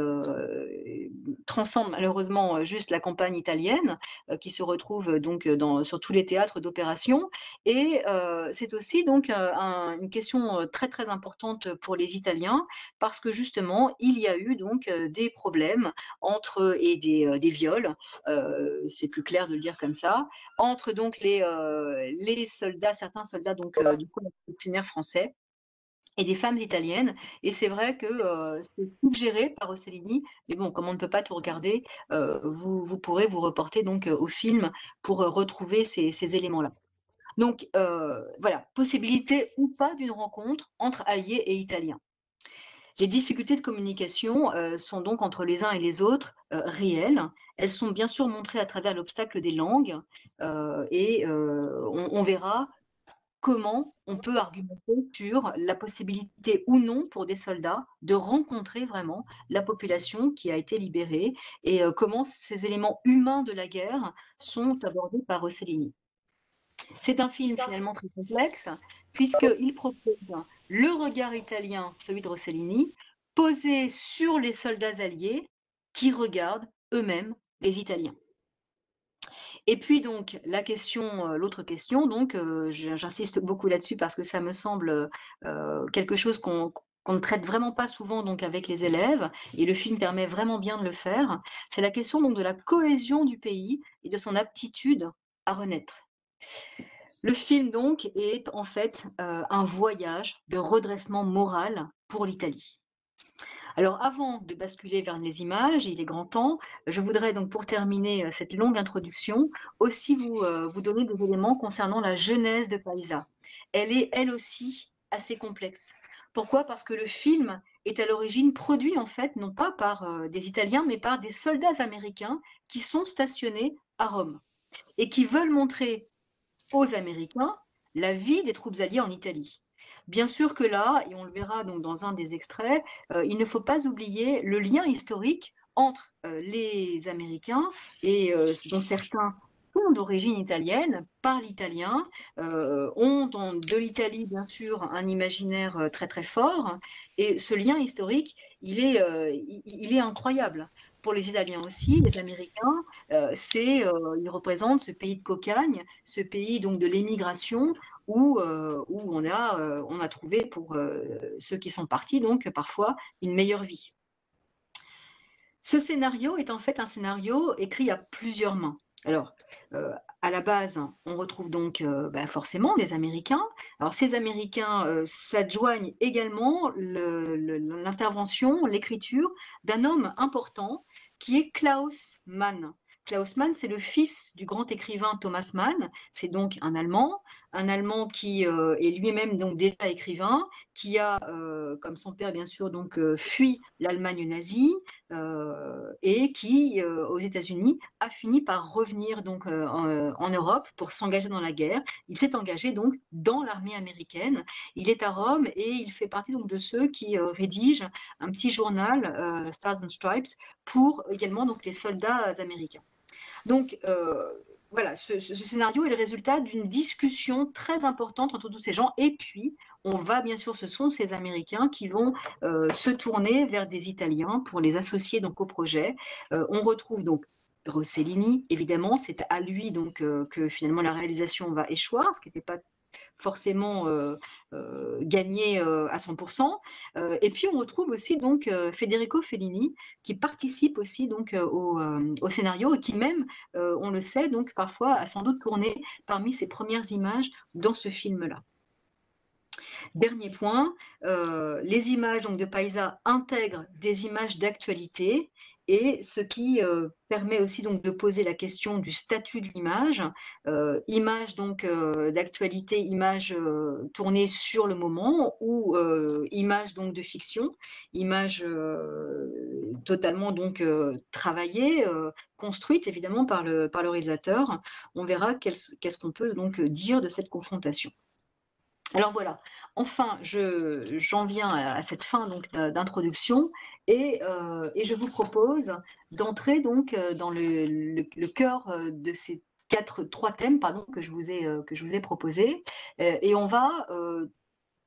transcende malheureusement juste la campagne italienne, qui se retrouve donc sur tous les théâtres d'opération. Et c'est aussi donc une question très très importante pour les Italiens parce que justement il y a eu donc des problèmes entre et des viols, c'est plus clair de le dire comme ça, entre donc les soldats, certains soldats donc du corps révolutionnaire français et des femmes italiennes. Et c'est vrai que c'est suggéré par Rossellini, mais bon, comme on ne peut pas tout regarder, vous pourrez vous reporter donc au film pour retrouver ces éléments-là. Donc voilà, possibilité ou pas d'une rencontre entre Alliés et Italiens. Les difficultés de communication sont donc entre les uns et les autres réelles. Elles sont bien sûr montrées à travers l'obstacle des langues et on verra comment on peut argumenter sur la possibilité ou non pour des soldats de rencontrer vraiment la population qui a été libérée et comment ces éléments humains de la guerre sont abordés par Rossellini. C'est un film finalement très complexe, puisqu'il propose le regard italien, celui de Rossellini, posé sur les soldats alliés qui regardent eux-mêmes les Italiens. Et puis donc la question, l'autre question, donc j'insiste beaucoup là-dessus parce que ça me semble quelque chose qu'on ne traite vraiment pas souvent donc avec les élèves, et le film permet vraiment bien de le faire. C'est la question donc de la cohésion du pays et de son aptitude à renaître. Le film donc est en fait un voyage de redressement moral pour l'Italie. Alors avant de basculer vers les images, il est grand temps, je voudrais donc pour terminer cette longue introduction aussi vous donner des éléments concernant la genèse de Paisa. Elle est elle aussi assez complexe. Pourquoi? Parce que le film est à l'origine produit en fait non pas par des Italiens mais par des soldats américains qui sont stationnés à Rome et qui veulent montrer aux Américains la vie des troupes alliées en Italie. Bien sûr que là, et on le verra donc dans un des extraits, il ne faut pas oublier le lien historique entre les Américains et dont certains sont d'origine italienne, parlent italien, ont de l'Italie bien sûr un imaginaire très très fort, et ce lien historique, il est incroyable. Pour les Italiens aussi, les Américains, ils représentent ce pays de cocagne, ce pays donc de l'émigration où on a trouvé pour ceux qui sont partis donc parfois une meilleure vie. Ce scénario est en fait un scénario écrit à plusieurs mains. Alors, à la base, on retrouve donc forcément des Américains. Alors, ces Américains s'adjoignent également l'intervention, l'écriture d'un homme important qui est Klaus Mann. Klaus Mann, c'est le fils du grand écrivain Thomas Mann. C'est donc un Allemand qui est lui-même donc déjà écrivain, qui a, comme son père bien sûr, donc fui l'Allemagne nazie et qui, aux États-Unis, a fini par revenir donc en Europe pour s'engager dans la guerre. Il s'est engagé donc dans l'armée américaine. Il est à Rome et il fait partie donc de ceux qui rédigent un petit journal, Stars and Stripes, pour également donc les soldats américains. Donc voilà, ce scénario est le résultat d'une discussion très importante entre tous ces gens. Et puis, on va bien sûr, ce sont ces Américains qui vont se tourner vers des Italiens pour les associer donc au projet. On retrouve donc Rossellini, évidemment, c'est à lui donc que finalement la réalisation va échoir, ce qui n'était pas forcément gagné à 100%. Et puis on retrouve aussi donc Federico Fellini qui participe aussi donc au scénario et qui même, on le sait, donc parfois a sans doute tourné parmi ses premières images dans ce film-là. Dernier point, les images donc, de Paisa intègrent des images d'actualité et ce qui permet aussi donc de poser la question du statut de l'image, image donc d'actualité, image tournée sur le moment ou image donc de fiction, image totalement donc travaillée, construite évidemment par le réalisateur. On verra qu'est-ce qu'on peut donc dire de cette confrontation. Alors voilà, enfin, j'en viens à cette fin donc d'introduction et je vous propose d'entrer donc dans le cœur de ces trois thèmes pardon, que je vous ai proposés. Et on va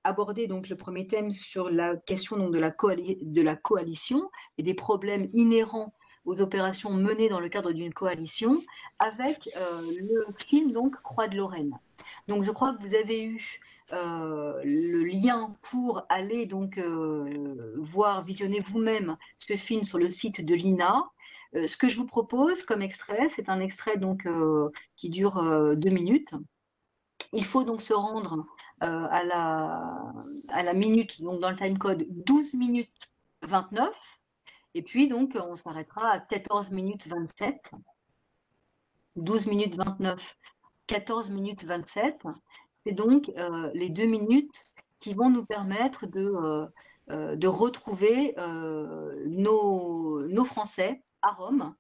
aborder donc le premier thème sur la question donc de la coalition et des problèmes inhérents aux opérations menées dans le cadre d'une coalition avec le film donc Croix de Lorraine. Donc je crois que vous avez eu le lien pour aller donc voir, visionner vous-même ce film sur le site de l'INA. Ce que je vous propose comme extrait, c'est un extrait donc qui dure 2 minutes. Il faut donc se rendre à la minute, donc dans le timecode 12 minutes 29, et puis donc on s'arrêtera à 14 minutes 27, 12 minutes 29, 14 minutes 27. C'est donc les 2 minutes qui vont nous permettre de retrouver nos Français à Rome.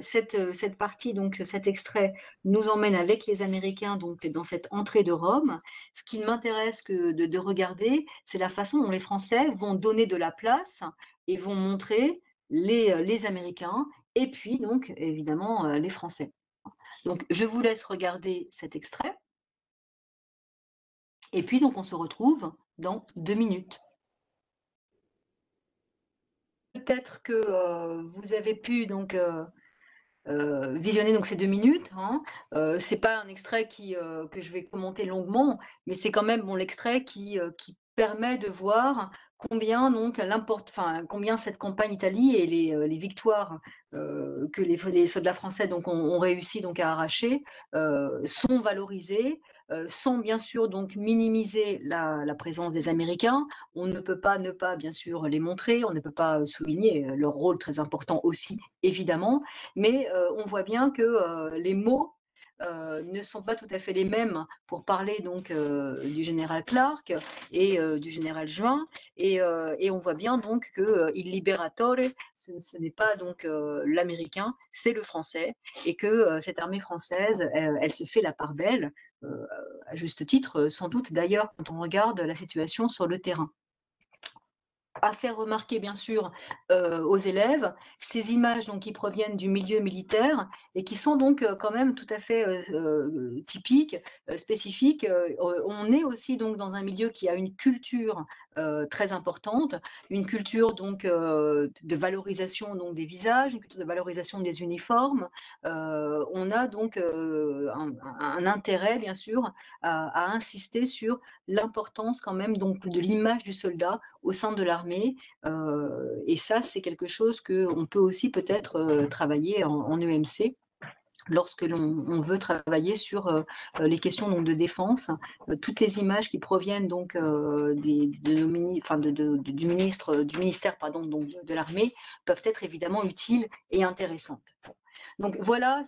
Cette partie, donc cet extrait, nous emmène avec les Américains donc dans cette entrée de Rome. Ce qui m'intéresse de regarder, c'est la façon dont les Français vont donner de la place et vont montrer les Américains et puis donc évidemment les Français. Donc je vous laisse regarder cet extrait. Et puis, donc, on se retrouve dans 2 minutes. Peut-être que vous avez pu donc visionner donc ces 2 minutes. Hein. C'est pas un extrait que je vais commenter longuement, mais c'est quand même bon, l'extrait qui permet de voir combien donc combien cette campagne Italie et les victoires que les soldats français donc ont réussi donc à arracher sont valorisées. Sans bien sûr donc minimiser la présence des Américains. On ne peut pas ne pas bien sûr les montrer, on ne peut pas souligner leur rôle très important aussi évidemment, mais on voit bien que les mots ne sont pas tout à fait les mêmes pour parler donc du général Clark et du général Juin, et on voit bien donc que il Liberatore, ce n'est pas donc l'américain, c'est le français, et que cette armée française, elle se fait la part belle, à juste titre, sans doute d'ailleurs quand on regarde la situation sur le terrain. À faire remarquer bien sûr aux élèves ces images donc qui proviennent du milieu militaire et qui sont donc quand même tout à fait typiques, spécifiques. On est aussi donc dans un milieu qui a une culture très importante, une culture donc de valorisation donc des visages, une culture de valorisation des uniformes. On a donc un intérêt bien sûr à insister sur l'importance quand même donc de l'image du soldat au sein de l'armée, et ça c'est quelque chose qu'on peut aussi peut-être travailler en EMC lorsque l'on veut travailler sur les questions donc, de défense. Toutes les images qui proviennent donc du ministère pardon, donc, de l'armée peuvent être évidemment utiles et intéressantes. Donc voilà,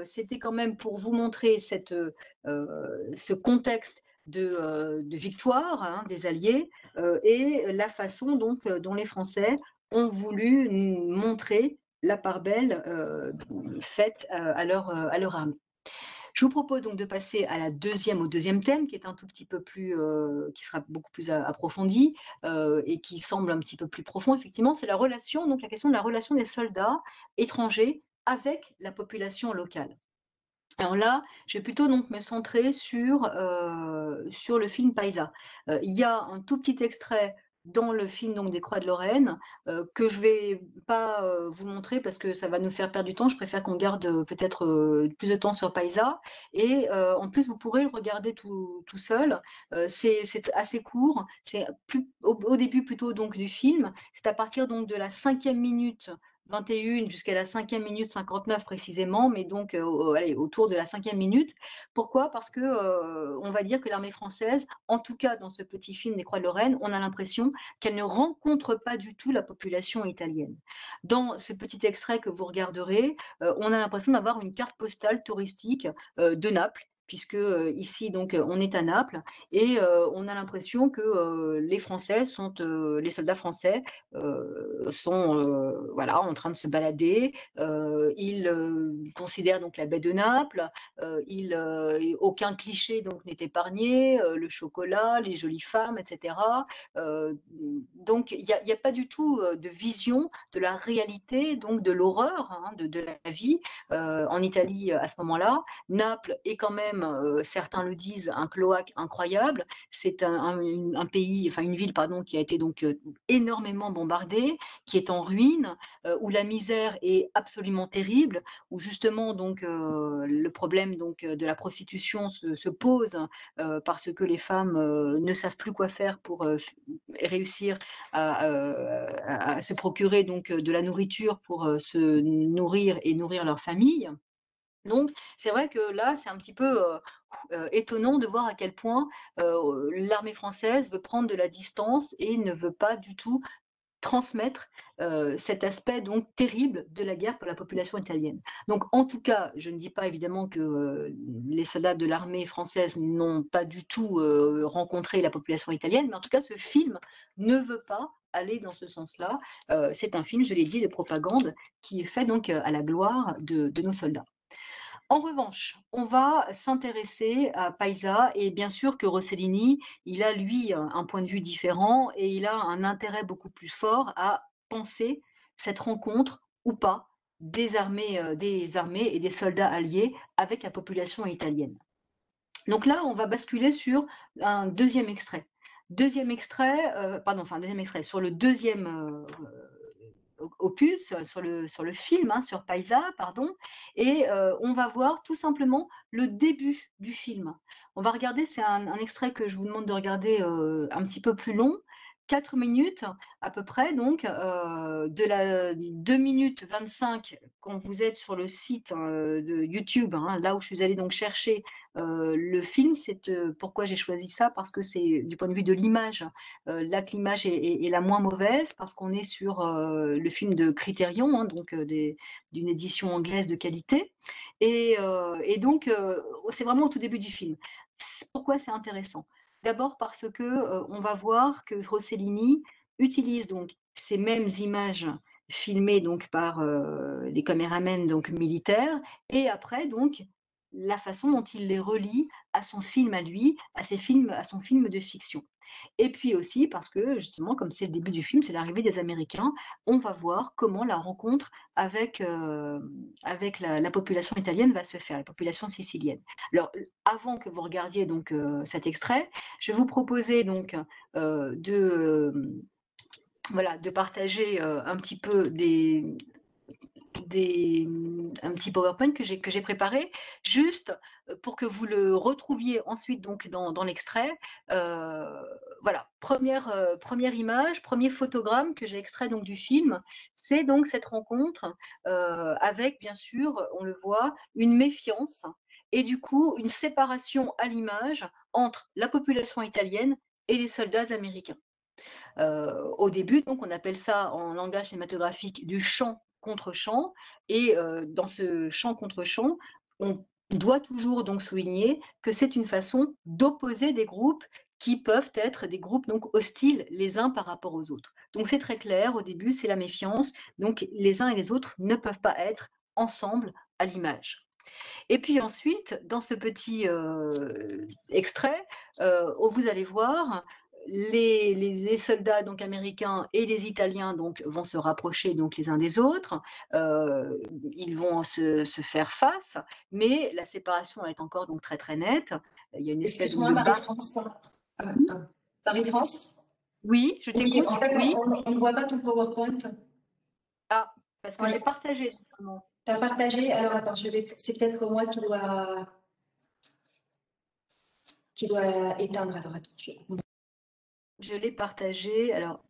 c'était quand même pour vous montrer ce contexte de victoire hein, des Alliés et la façon donc, dont les Français ont voulu montrer la part belle faite à leur armée. Je vous propose donc de passer au deuxième thème, qui est un tout petit peu plus, qui sera beaucoup plus approfondi et qui semble un petit peu plus profond. Effectivement, c'est la question de la relation des soldats étrangers avec la population locale. Alors là, je vais plutôt donc me centrer sur le film Paisa. Il y a un tout petit extrait dans le film donc, des Croix de Lorraine que je vais pas vous montrer parce que ça va nous faire perdre du temps. Je préfère qu'on garde peut-être plus de temps sur Paisa. Et en plus, vous pourrez le regarder tout seul. C'est assez court. C'est au début plutôt donc du film. C'est à partir donc de la 5e minute 21 jusqu'à la 5e minute 59 précisément, mais donc allez, autour de la 5e minute. Pourquoi? Parce que on va dire que l'armée française, en tout cas dans ce petit film des Croix de Lorraine, on a l'impression qu'elle ne rencontre pas du tout la population italienne. Dans ce petit extrait que vous regarderez, on a l'impression d'avoir une carte postale touristique de Naples, puisque ici, donc, on est à Naples, et on a l'impression que les soldats français sont voilà, en train de se balader. Ils considèrent donc la baie de Naples. Aucun cliché donc n'est épargné, le chocolat, les jolies femmes, etc. Donc il n'y a pas du tout de vision de la réalité, donc de l'horreur, hein, de la vie en Italie à ce moment-là. Naples est quand même, certains le disent, un cloaque incroyable. C'est un pays, enfin une ville, pardon, qui a été donc énormément bombardée, qui est en ruine, où la misère est absolument terrible, où justement donc le problème donc de la prostitution se pose parce que les femmes ne savent plus quoi faire pour réussir à se procurer donc de la nourriture pour se nourrir et nourrir leur famille. Donc, c'est vrai que là, c'est un petit peu étonnant de voir à quel point l'armée française veut prendre de la distance et ne veut pas du tout transmettre cet aspect donc terrible de la guerre pour la population italienne. Donc en tout cas, je ne dis pas évidemment que les soldats de l'armée française n'ont pas du tout rencontré la population italienne, mais en tout cas ce film ne veut pas aller dans ce sens-là. C'est un film, je l'ai dit, de propagande qui est fait donc à la gloire de nos soldats. En revanche, on va s'intéresser à Paisa, et bien sûr que Rossellini, il a lui un point de vue différent et il a un intérêt beaucoup plus fort à penser cette rencontre ou pas des armées et des soldats alliés avec la population italienne. Donc là, on va basculer sur un deuxième extrait. Deuxième extrait, sur le deuxième opus, sur le film, hein, sur Paisa, pardon, et on va voir tout simplement le début du film. On va regarder, c'est un extrait que je vous demande de regarder un petit peu plus long, 4 minutes à peu près, donc de la 2 minutes 25 quand vous êtes sur le site de YouTube, hein, là où je suis allée donc chercher le film. C'est pourquoi j'ai choisi ça, parce que c'est du point de vue de l'image, là que l'image est la moins mauvaise, parce qu'on est sur le film de Criterion, hein, donc d'une édition anglaise de qualité, et donc c'est vraiment au tout début du film. Pourquoi c'est intéressant? D'abord parce que on va voir que Rossellini utilise donc ces mêmes images filmées donc par les caméramans donc militaires, et après donc la façon dont il les relie à son film à lui, à son film de fiction. Et puis aussi parce que justement, comme c'est le début du film, c'est l'arrivée des Américains, on va voir comment la rencontre avec la population italienne va se faire, la population sicilienne. Alors, avant que vous regardiez donc cet extrait, je vais vous proposer donc de partager un petit peu un petit PowerPoint que j'ai préparé, juste pour que vous le retrouviez ensuite donc dans l'extrait. Voilà, première image, premier photogramme que j'ai extrait donc du film, c'est donc cette rencontre avec, bien sûr, on le voit, une méfiance et du coup une séparation à l'image entre la population italienne et les soldats américains. Au début, donc, on appelle ça en langage cinématographique du champ contre champ, et dans ce champ contre champ, on doit toujours donc souligner que c'est une façon d'opposer des groupes qui peuvent être des groupes donc hostiles les uns par rapport aux autres. Donc c'est très clair, au début c'est la méfiance, donc les uns et les autres ne peuvent pas être ensemble à l'image. Et puis ensuite, dans ce petit extrait, vous allez voir les soldats donc américains et les Italiens donc vont se rapprocher donc les uns des autres. Ils vont se faire face, mais la séparation est encore donc très très nette. Il y a une espèce de Marie-France. Marie-France? Oui, je Oui, t'écoute. en fait, Oui. on ne voit pas ton PowerPoint. Ah, parce que Ouais. j'ai partagé. Tu as partagé? Alors attends, c'est peut-être moi qui dois éteindre. Alors attends, je l'ai partagé. Alors.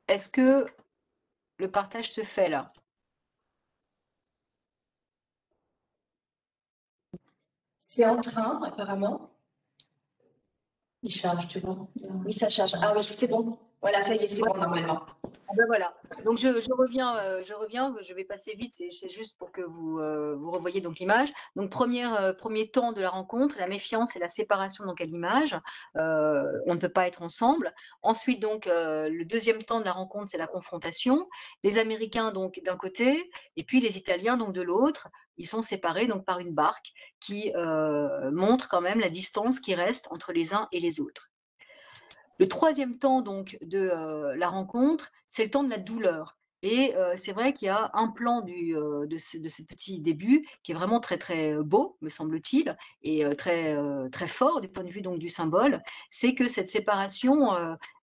Est-ce que le partage se fait là. C'est en train, apparemment. Il charge, tu vois. Oui, ça charge. Ah oui, c'est bon. Voilà, ça y est, c'est bon normalement. Ah ben voilà. Donc je reviens, je vais passer vite, c'est juste pour que vous revoyiez donc l'image. Donc premier temps de la rencontre, la méfiance et la séparation donc à l'image. On ne peut pas être ensemble. Ensuite donc le deuxième temps de la rencontre, c'est la confrontation. Les Américains donc d'un côté et puis les Italiens donc de l'autre. Ils sont séparés donc par une barque qui montre quand même la distance qui reste entre les uns et les autres. Le troisième temps donc de la rencontre, c'est le temps de la douleur. Et c'est vrai qu'il y a un plan de ce petit début qui est vraiment très très beau, me semble-t-il, et très fort du point de vue donc du symbole. C'est que cette séparation,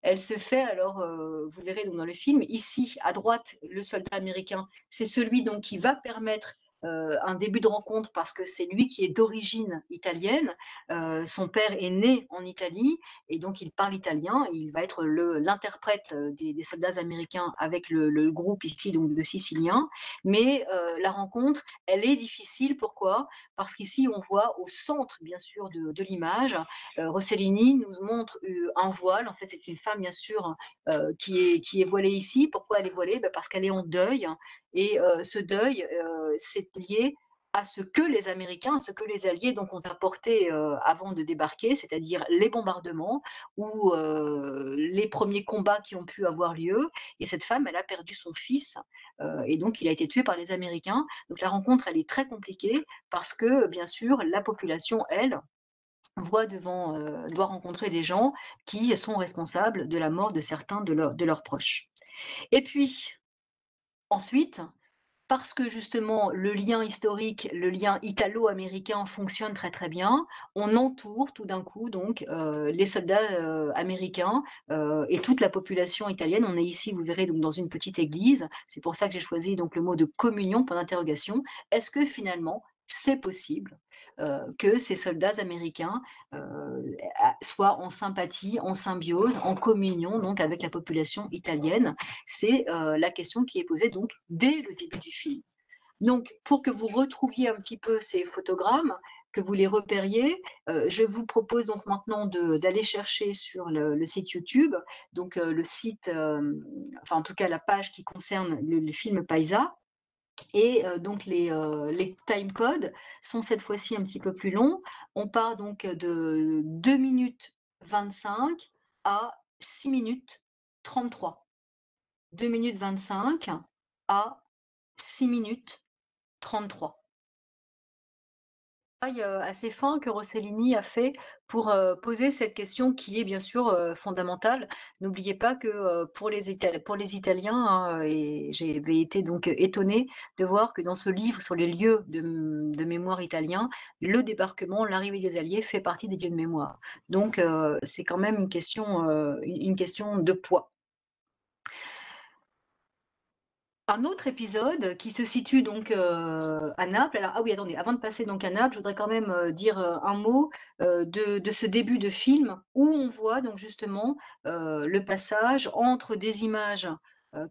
elle se fait alors, vous verrez donc dans le film, ici à droite, le soldat américain, c'est celui donc qui va permettre un début de rencontre parce que c'est lui qui est d'origine italienne. Son père est né en Italie et donc il parle italien. Il va être l'interprète des soldats américains avec le groupe ici donc de Siciliens. Mais la rencontre, elle est difficile. Pourquoi? Parce qu'ici on voit au centre bien sûr de l'image, Rossellini nous montre un voile. En fait, c'est une femme bien sûr qui est voilée ici. Pourquoi elle est voilée? Parce qu'elle est en deuil. Et ce deuil, c'est lié à ce que les Américains, à ce que les Alliés donc, ont apporté avant de débarquer, c'est-à-dire les bombardements ou les premiers combats qui ont pu avoir lieu. Et cette femme, elle a perdu son fils et donc il a été tué par les Américains. Donc la rencontre, elle est très compliquée parce que, bien sûr, la population, elle, doit rencontrer des gens qui sont responsables de la mort de certains de leurs proches. Et puis, ensuite, parce que justement le lien historique, le lien italo-américain fonctionne très très bien, on entoure tout d'un coup donc les soldats américains et toute la population italienne. On est ici, vous verrez, donc dans une petite église. C'est pour ça que j'ai choisi donc le mot de communion pour l'interrogation. Est-ce que finalement c'est possible que ces soldats américains soient en sympathie, en symbiose, en communion donc avec la population italienne? C'est la question qui est posée donc dès le début du film. Donc, pour que vous retrouviez un petit peu ces photogrammes, que vous les repériez, je vous propose donc maintenant d'aller chercher sur le site YouTube, donc le site, enfin en tout cas la page qui concerne le film Paisa. Et donc les timecodes sont cette fois-ci un petit peu plus longs. On part donc de 2 minutes 25 à 6 minutes 33. 2 minutes 25 à 6 minutes 33. Assez fin que Rossellini a fait pour poser cette question qui est bien sûr fondamentale. N'oubliez pas que pour les Italiens, hein, et j'avais été donc étonnée de voir que dans ce livre sur les lieux de mémoire italiens, le débarquement, l'arrivée des Alliés fait partie des lieux de mémoire. Donc c'est quand même une question de poids. Un autre épisode qui se situe donc à Naples. Alors, ah oui, attendez, avant de passer donc à Naples, je voudrais quand même dire un mot de ce début de film où on voit donc justement le passage entre des images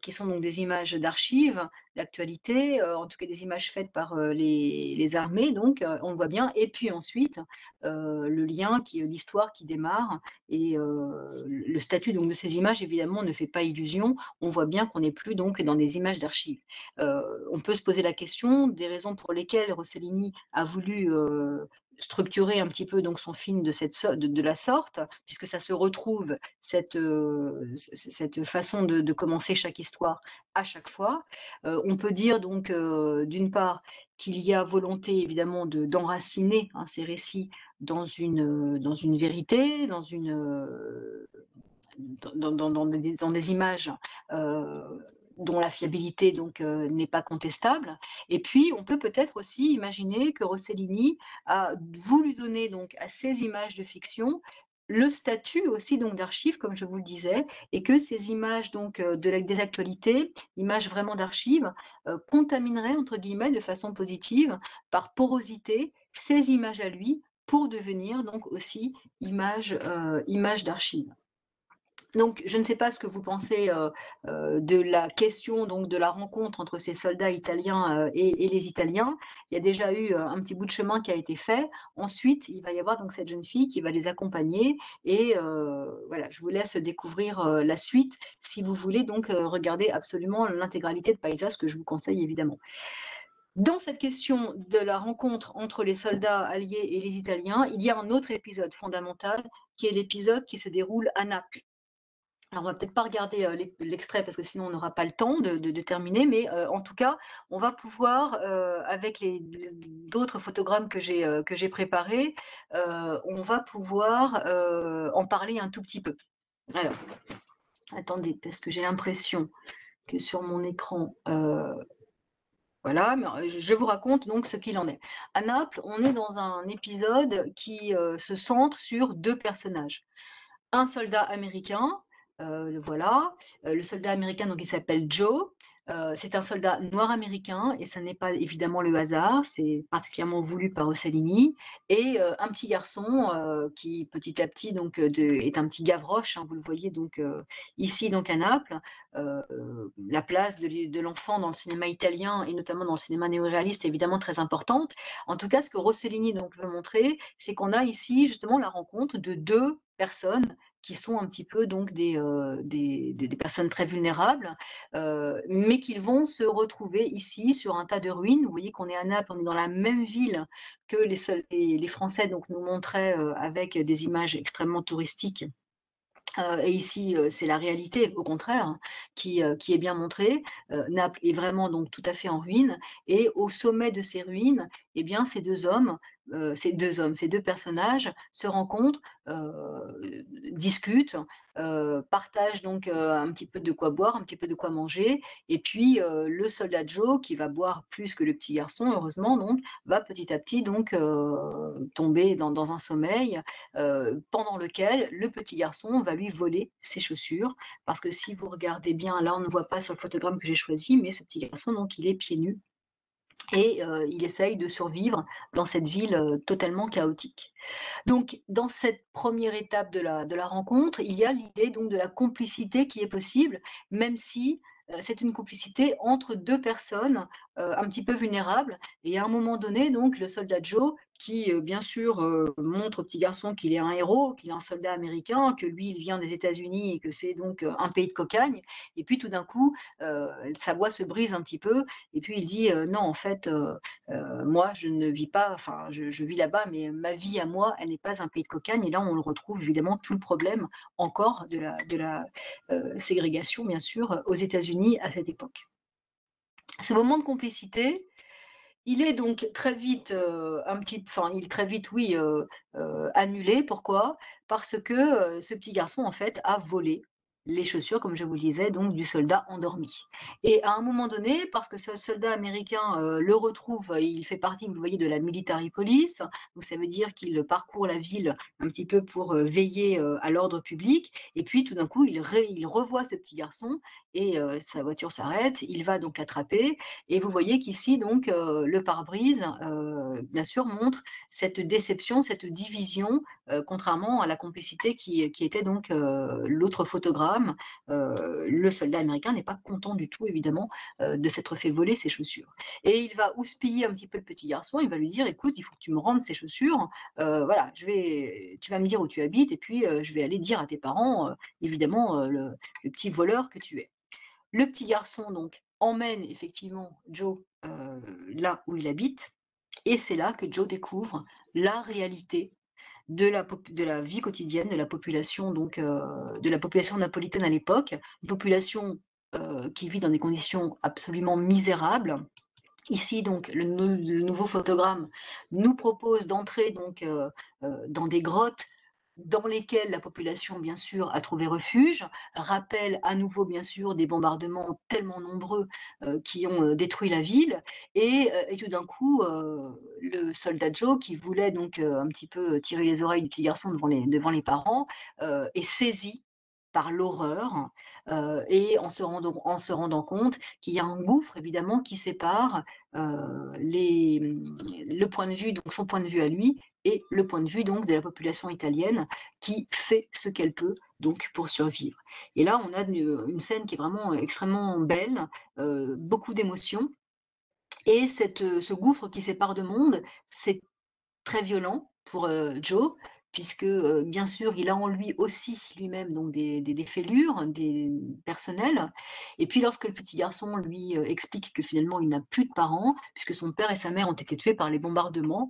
qui sont donc des images d'archives, d'actualité, en tout cas des images faites par les armées, donc on le voit bien, et puis ensuite le lien, l'histoire qui démarre, et le statut donc de ces images évidemment ne fait pas illusion. On voit bien qu'on n'est plus donc dans des images d'archives. On peut se poser la question des raisons pour lesquelles Rossellini a voulu structurer un petit peu donc son film de la sorte, puisque ça se retrouve cette façon de commencer chaque histoire à chaque fois. On peut dire donc d'une part qu'il y a volonté évidemment d'enraciner ces récits dans une vérité, dans des images dont la fiabilité donc n'est pas contestable. Et puis on peut peut-être aussi imaginer que Rossellini a voulu donner donc à ces images de fiction le statut aussi donc d'archives, comme je vous le disais, et que ces images donc des actualités, images vraiment d'archives, contamineraient entre guillemets de façon positive par porosité ces images à lui pour devenir donc aussi images d'archives. Donc, je ne sais pas ce que vous pensez de la question donc de la rencontre entre ces soldats italiens et les Italiens. Il y a déjà eu un petit bout de chemin qui a été fait. Ensuite, il va y avoir donc cette jeune fille qui va les accompagner et voilà, je vous laisse découvrir la suite si vous voulez donc regarder absolument l'intégralité de Paisa, ce que je vous conseille évidemment. Dans cette question de la rencontre entre les soldats alliés et les Italiens, il y a un autre épisode fondamental qui est l'épisode qui se déroule à Naples. Alors, on va peut-être pas regarder l'extrait parce que sinon on n'aura pas le temps de terminer, mais en tout cas, on va pouvoir, avec d'autres photogrammes que j'ai préparés, on va pouvoir en parler un tout petit peu. Alors, attendez, parce que j'ai l'impression que sur mon écran, voilà, mais je vous raconte donc ce qu'il en est. À Naples, on est dans un épisode qui se centre sur deux personnages. Un soldat américain, voilà, le soldat américain donc il s'appelle Joe. C'est un soldat noir américain et ça n'est pas évidemment le hasard, c'est particulièrement voulu par Rossellini. Et un petit garçon qui petit à petit donc est un petit Gavroche, hein, vous le voyez donc ici donc à Naples. La place de l'enfant dans le cinéma italien et notamment dans le cinéma néo-réaliste est évidemment très importante. En tout cas, ce que Rossellini donc veut montrer, c'est qu'on a ici justement la rencontre de deux personnes qui sont un petit peu donc des personnes très vulnérables, mais qu'ils vont se retrouver ici sur un tas de ruines. Vous voyez qu'on est à Naples, on est dans la même ville que les Français donc nous montraient avec des images extrêmement touristiques. Et ici, c'est la réalité, au contraire, hein, qui est bien montrée. Naples est vraiment donc tout à fait en ruine. Et au sommet de ces ruines, eh bien, ces deux personnages se rencontrent, discutent, partagent donc un petit peu de quoi boire, un petit peu de quoi manger. Et puis, le soldat Joe, qui va boire plus que le petit garçon, heureusement, donc, va petit à petit donc tomber dans un sommeil pendant lequel le petit garçon va lui voler ses chaussures. Parce que si vous regardez bien, là on ne voit pas sur le photogramme que j'ai choisi, mais ce petit garçon, donc il est pieds nus et il essaye de survivre dans cette ville totalement chaotique. Donc, dans cette première étape de la rencontre, il y a l'idée donc de la complicité qui est possible, même si c'est une complicité entre deux personnes un petit peu vulnérables. Et à un moment donné, donc, le soldat Joe, qui bien sûr montre au petit garçon qu'il est un héros, qu'il est un soldat américain, que lui, il vient des États-Unis et que c'est donc un pays de cocagne. Et puis tout d'un coup, sa voix se brise un petit peu. Et puis il dit non, en fait, moi, je ne vis pas, enfin, je vis là-bas, mais ma vie à moi, elle n'est pas un pays de cocagne. Et là, on le retrouve évidemment tout le problème encore de la ségrégation, bien sûr, aux États-Unis à cette époque. Ce moment de complicité, il est donc très vite il est très vite, oui, annulé. Pourquoi? Parce que ce petit garçon, en fait, a volé les chaussures, comme je vous le disais, donc du soldat endormi. Et à un moment donné, parce que ce soldat américain le retrouve, il fait partie, vous le voyez, de la military police, donc ça veut dire qu'il parcourt la ville un petit peu pour veiller à l'ordre public. Et puis tout d'un coup, il revoit ce petit garçon et sa voiture s'arrête. Il va donc l'attraper. Et vous voyez qu'ici, donc, le pare-brise, bien sûr, montre cette déception, cette division, contrairement à la complicité qui était donc l'autre photogramme. Le soldat américain n'est pas content du tout, évidemment, de s'être fait voler ses chaussures. Et il va houspiller un petit peu le petit garçon, il va lui dire, écoute, il faut que tu me rendes ces chaussures, voilà, tu vas me dire où tu habites, et puis je vais aller dire à tes parents, évidemment, le petit voleur que tu es. Le petit garçon, donc, emmène effectivement Joe là où il habite, et c'est là que Joe découvre la réalité de la vie quotidienne de la population, donc de la population napolitaine à l'époque, une population qui vit dans des conditions absolument misérables. Ici, donc, le nouveau photogramme nous propose d'entrer donc dans des grottes dans lesquelles la population, bien sûr, a trouvé refuge, rappelle à nouveau, bien sûr, des bombardements tellement nombreux qui ont détruit la ville, et tout d'un coup, le soldat Joe, qui voulait donc un petit peu tirer les oreilles du petit garçon devant les parents, est saisi par l'horreur, et en se rendant compte qu'il y a un gouffre, évidemment, qui sépare le point de vue, donc son point de vue à lui, et le point de vue donc de la population italienne qui fait ce qu'elle peut donc pour survivre. Et là, on a une scène qui est vraiment extrêmement belle, beaucoup d'émotions, et ce gouffre qui sépare deux mondes, c'est très violent pour, Joe, puisque, bien sûr, il a en lui aussi lui-même donc des fêlures, des personnelles. Et puis lorsque le petit garçon lui, explique que finalement il n'a plus de parents, puisque son père et sa mère ont été tués par les bombardements,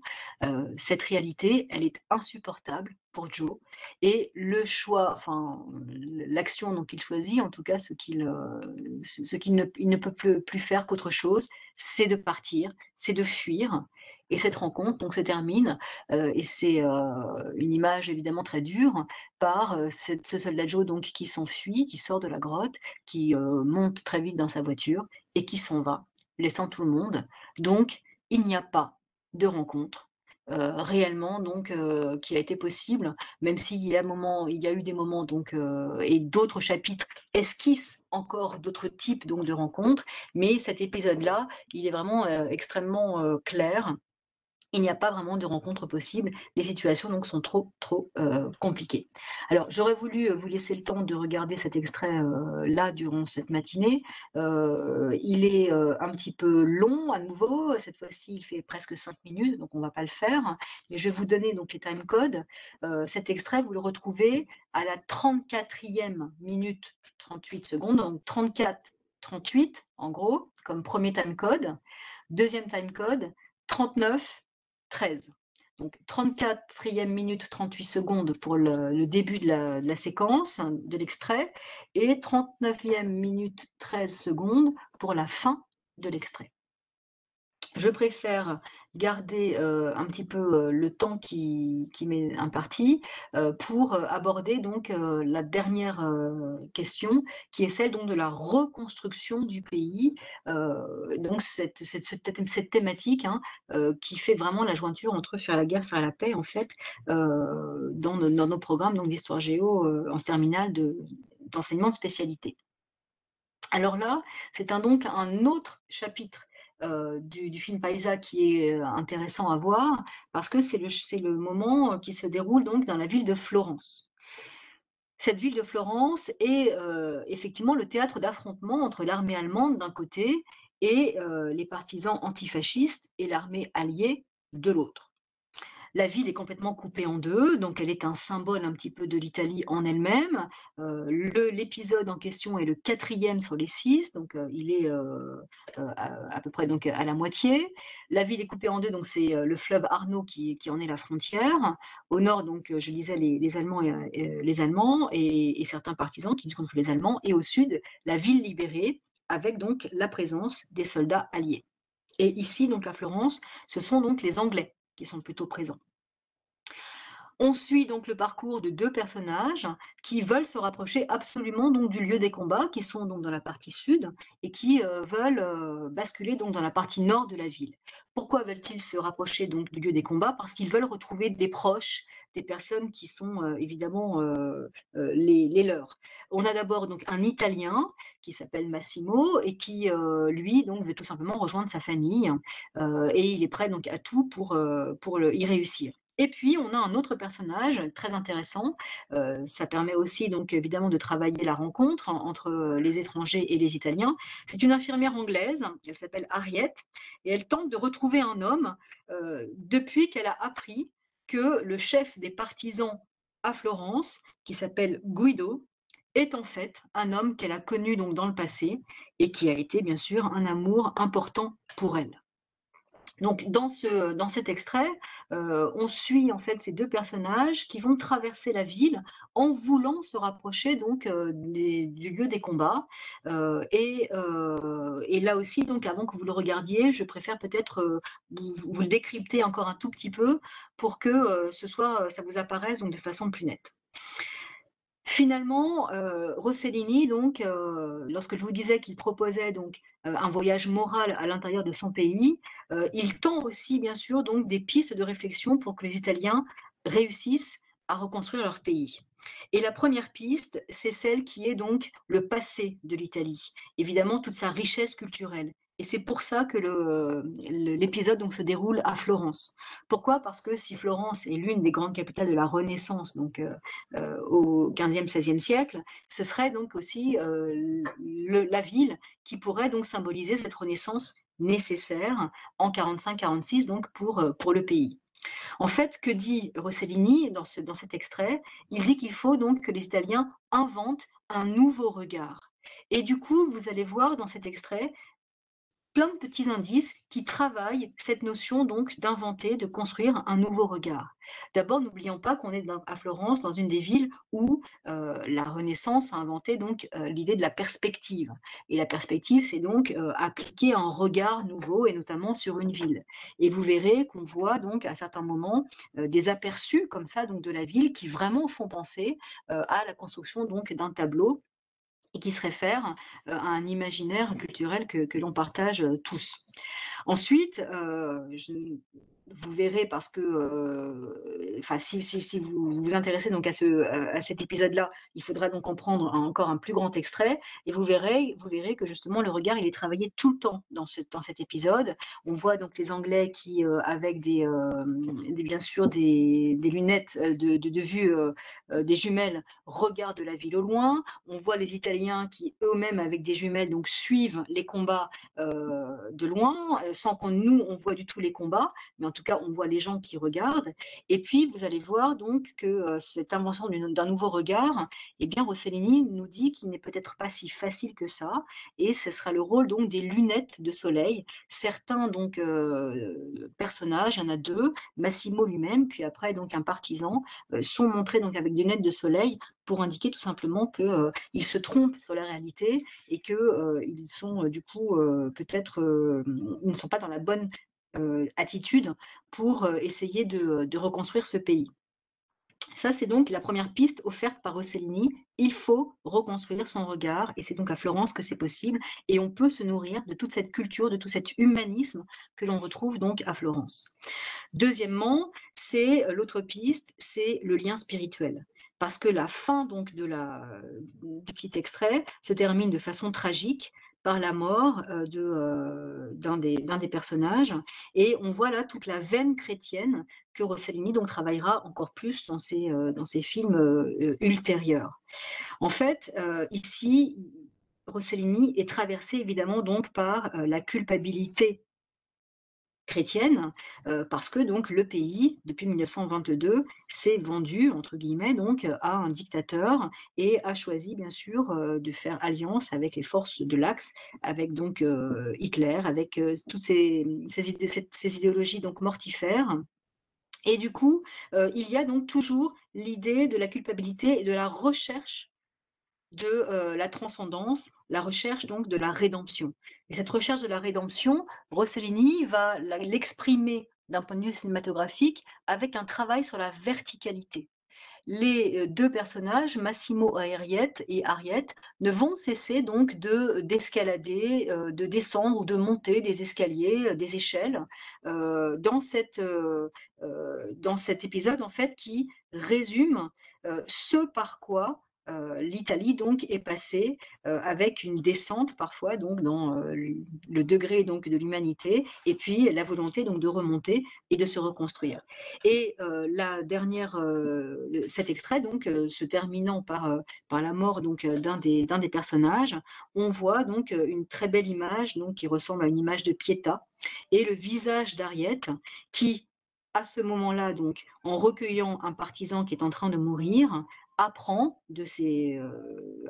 cette réalité, elle est insupportable pour Joe, et le choix, enfin, l'action donc qu'il choisit, en tout cas ce qu'il ne peut plus faire qu'autre chose, c'est de partir, c'est de fuir. Et cette rencontre donc se termine, et c'est une image évidemment très dure, par ce soldat Joe donc qui s'enfuit, qui sort de la grotte, qui monte très vite dans sa voiture et qui s'en va, laissant tout le monde. Donc il n'y a pas de rencontre réellement donc qui a été possible, même s'il y a eu des moments donc et d'autres chapitres esquissent encore d'autres types donc de rencontres, mais cet épisode-là, il est vraiment extrêmement clair. Il n'y a pas vraiment de rencontre possible. Les situations donc sont trop compliquées. Alors j'aurais voulu vous laisser le temps de regarder cet extrait là durant cette matinée. Il est un petit peu long à nouveau. Cette fois-ci, il fait presque 5 minutes, donc on ne va pas le faire. Mais je vais vous donner donc les time codes. Cet extrait, vous le retrouvez à la 34e minute 38 secondes, donc 34-38 en gros, comme premier time code. Deuxième time code, 39-13. Donc 34e minute 38 secondes pour le début de la séquence, de l'extrait, et 39e minute 13 secondes pour la fin de l'extrait. Je préfère garder un petit peu le temps qui m'est imparti pour aborder donc la dernière question, qui est celle donc de la reconstruction du pays. Donc cette thématique qui fait vraiment la jointure entre faire la guerre, faire la paix, en fait, dans nos programmes d'histoire géo en terminale d'enseignement de spécialité. Alors là, c'est donc un autre chapitre du film Paisa qui est intéressant à voir, parce que c'est le moment qui se déroule donc dans la ville de Florence. Cette ville de Florence est effectivement le théâtre d'affrontement entre l'armée allemande d'un côté et les partisans antifascistes et l'armée alliée de l'autre. La ville est complètement coupée en deux, donc elle est un symbole un petit peu de l'Italie en elle-même. L'épisode en question est le 4e sur les 6, donc il est à peu près donc à la moitié. La ville est coupée en deux, donc c'est le fleuve Arno qui en est la frontière. Au nord, donc je disais les Allemands et certains partisans qui luttent contre les Allemands, et au sud, la ville libérée avec donc la présence des soldats alliés. Et ici, donc à Florence, ce sont donc les Anglais qui sont plutôt présents. On suit donc le parcours de deux personnages qui veulent se rapprocher absolument donc du lieu des combats, qui sont donc dans la partie sud, et qui veulent basculer donc dans la partie nord de la ville. Pourquoi veulent-ils se rapprocher donc du lieu des combats? Parce qu'ils veulent retrouver des proches, des personnes qui sont évidemment les leurs. On a d'abord donc un Italien qui s'appelle Massimo et qui lui donc veut tout simplement rejoindre sa famille et il est prêt donc à tout pour y réussir. Et puis, on a un autre personnage très intéressant. Ça permet aussi, donc, évidemment, de travailler la rencontre entre les étrangers et les Italiens. C'est une infirmière anglaise, elle s'appelle Harriet, et elle tente de retrouver un homme depuis qu'elle a appris que le chef des partisans à Florence, qui s'appelle Guido, est en fait un homme qu'elle a connu donc dans le passé et qui a été, bien sûr, un amour important pour elle. Donc dans cet extrait, on suit en fait ces deux personnages qui vont traverser la ville en voulant se rapprocher donc du lieu des combats. Et là aussi, donc avant que vous le regardiez, je préfère peut-être vous le décrypter encore un tout petit peu pour que ça vous apparaisse donc de façon plus nette. Finalement, Rossellini, donc, lorsque je vous disais qu'il proposait donc un voyage moral à l'intérieur de son pays, il tend aussi, bien sûr, donc des pistes de réflexion pour que les Italiens réussissent à reconstruire leur pays. Et la première piste, c'est celle qui est donc le passé de l'Italie. Évidemment, toute sa richesse culturelle. Et c'est pour ça que l'épisode donc se déroule à Florence. Pourquoi? Parce que si Florence est l'une des grandes capitales de la Renaissance, donc au XVe, XVIe siècle, ce serait donc aussi la ville qui pourrait donc symboliser cette Renaissance nécessaire en 45-46 donc pour le pays. En fait, que dit Rossellini dans cet extrait? Il dit qu'il faut donc que les Italiens inventent un nouveau regard. Et du coup, vous allez voir dans cet extrait plein de petits indices qui travaillent cette notion donc d'inventer, de construire un nouveau regard. D'abord, n'oublions pas qu'on est à Florence, dans une des villes où la Renaissance a inventé donc l'idée de la perspective. Et la perspective, c'est donc appliquer un regard nouveau et notamment sur une ville. Et vous verrez qu'on voit donc à certains moments des aperçus comme ça donc de la ville qui vraiment font penser à la construction donc d'un tableau et qui se réfère à un imaginaire culturel que l'on partage tous. Ensuite, vous verrez parce que, si vous vous intéressez donc à cet épisode-là, il faudra donc en prendre encore un plus grand extrait et vous verrez que justement le regard il est travaillé tout le temps dans cet épisode. On voit donc les Anglais qui, avec bien sûr des lunettes de vue, des jumelles, regardent la ville au loin. On voit les Italiens qui eux-mêmes avec des jumelles donc suivent les combats de loin, sans qu'on nous on voit du tout les combats, mais en tout cas on voit les gens qui regardent. Et puis vous allez voir donc que cette invention d'un nouveau regard, eh bien Rossellini nous dit qu'il n'est peut-être pas si facile que ça, et ce sera le rôle donc des lunettes de soleil. Certains donc personnages, il y en a deux, Massimo lui-même, puis après donc un partisan, sont montrés donc avec des lunettes de soleil pour indiquer tout simplement qu'ils se trompent sur la réalité et qu'ils sont du coup peut-être, ils ne sont pas dans la bonne attitude pour essayer de reconstruire ce pays. Ça, c'est donc la première piste offerte par Rossellini. Il faut reconstruire son regard, et c'est donc à Florence que c'est possible, et on peut se nourrir de toute cette culture, de tout cet humanisme que l'on retrouve donc à Florence. Deuxièmement, c'est l'autre piste, c'est le lien spirituel. Parce que la fin donc du petit extrait se termine de façon tragique par la mort d'un des personnages. Et on voit là toute la veine chrétienne que Rossellini donc travaillera encore plus dans ses films ultérieurs. En fait, ici, Rossellini est traversé évidemment donc par la culpabilité chrétienne, parce que donc le pays, depuis 1922, s'est vendu, entre guillemets, donc à un dictateur et a choisi bien sûr de faire alliance avec les forces de l'Axe, avec donc Hitler, avec toutes ces idéologies donc mortifères. Et du coup, il y a donc toujours l'idée de la culpabilité et de la recherche de la transcendance, la recherche donc de la rédemption. Et cette recherche de la rédemption, Rossellini va l'exprimer d'un point de vue cinématographique avec un travail sur la verticalité. Les deux personnages, Massimo et Harriet, ne vont cesser donc d'escalader, de descendre ou de monter des escaliers, des échelles, dans cet épisode en fait qui résume ce par quoi l'Italie donc est passée avec une descente parfois donc dans le degré donc de l'humanité et puis la volonté donc de remonter et de se reconstruire. Et cet extrait donc se terminant par la mort donc d'un des personnages, on voit donc une très belle image donc qui ressemble à une image de Pietà et le visage d'Harriet qui à ce moment-là donc en recueillant un partisan qui est en train de mourir apprend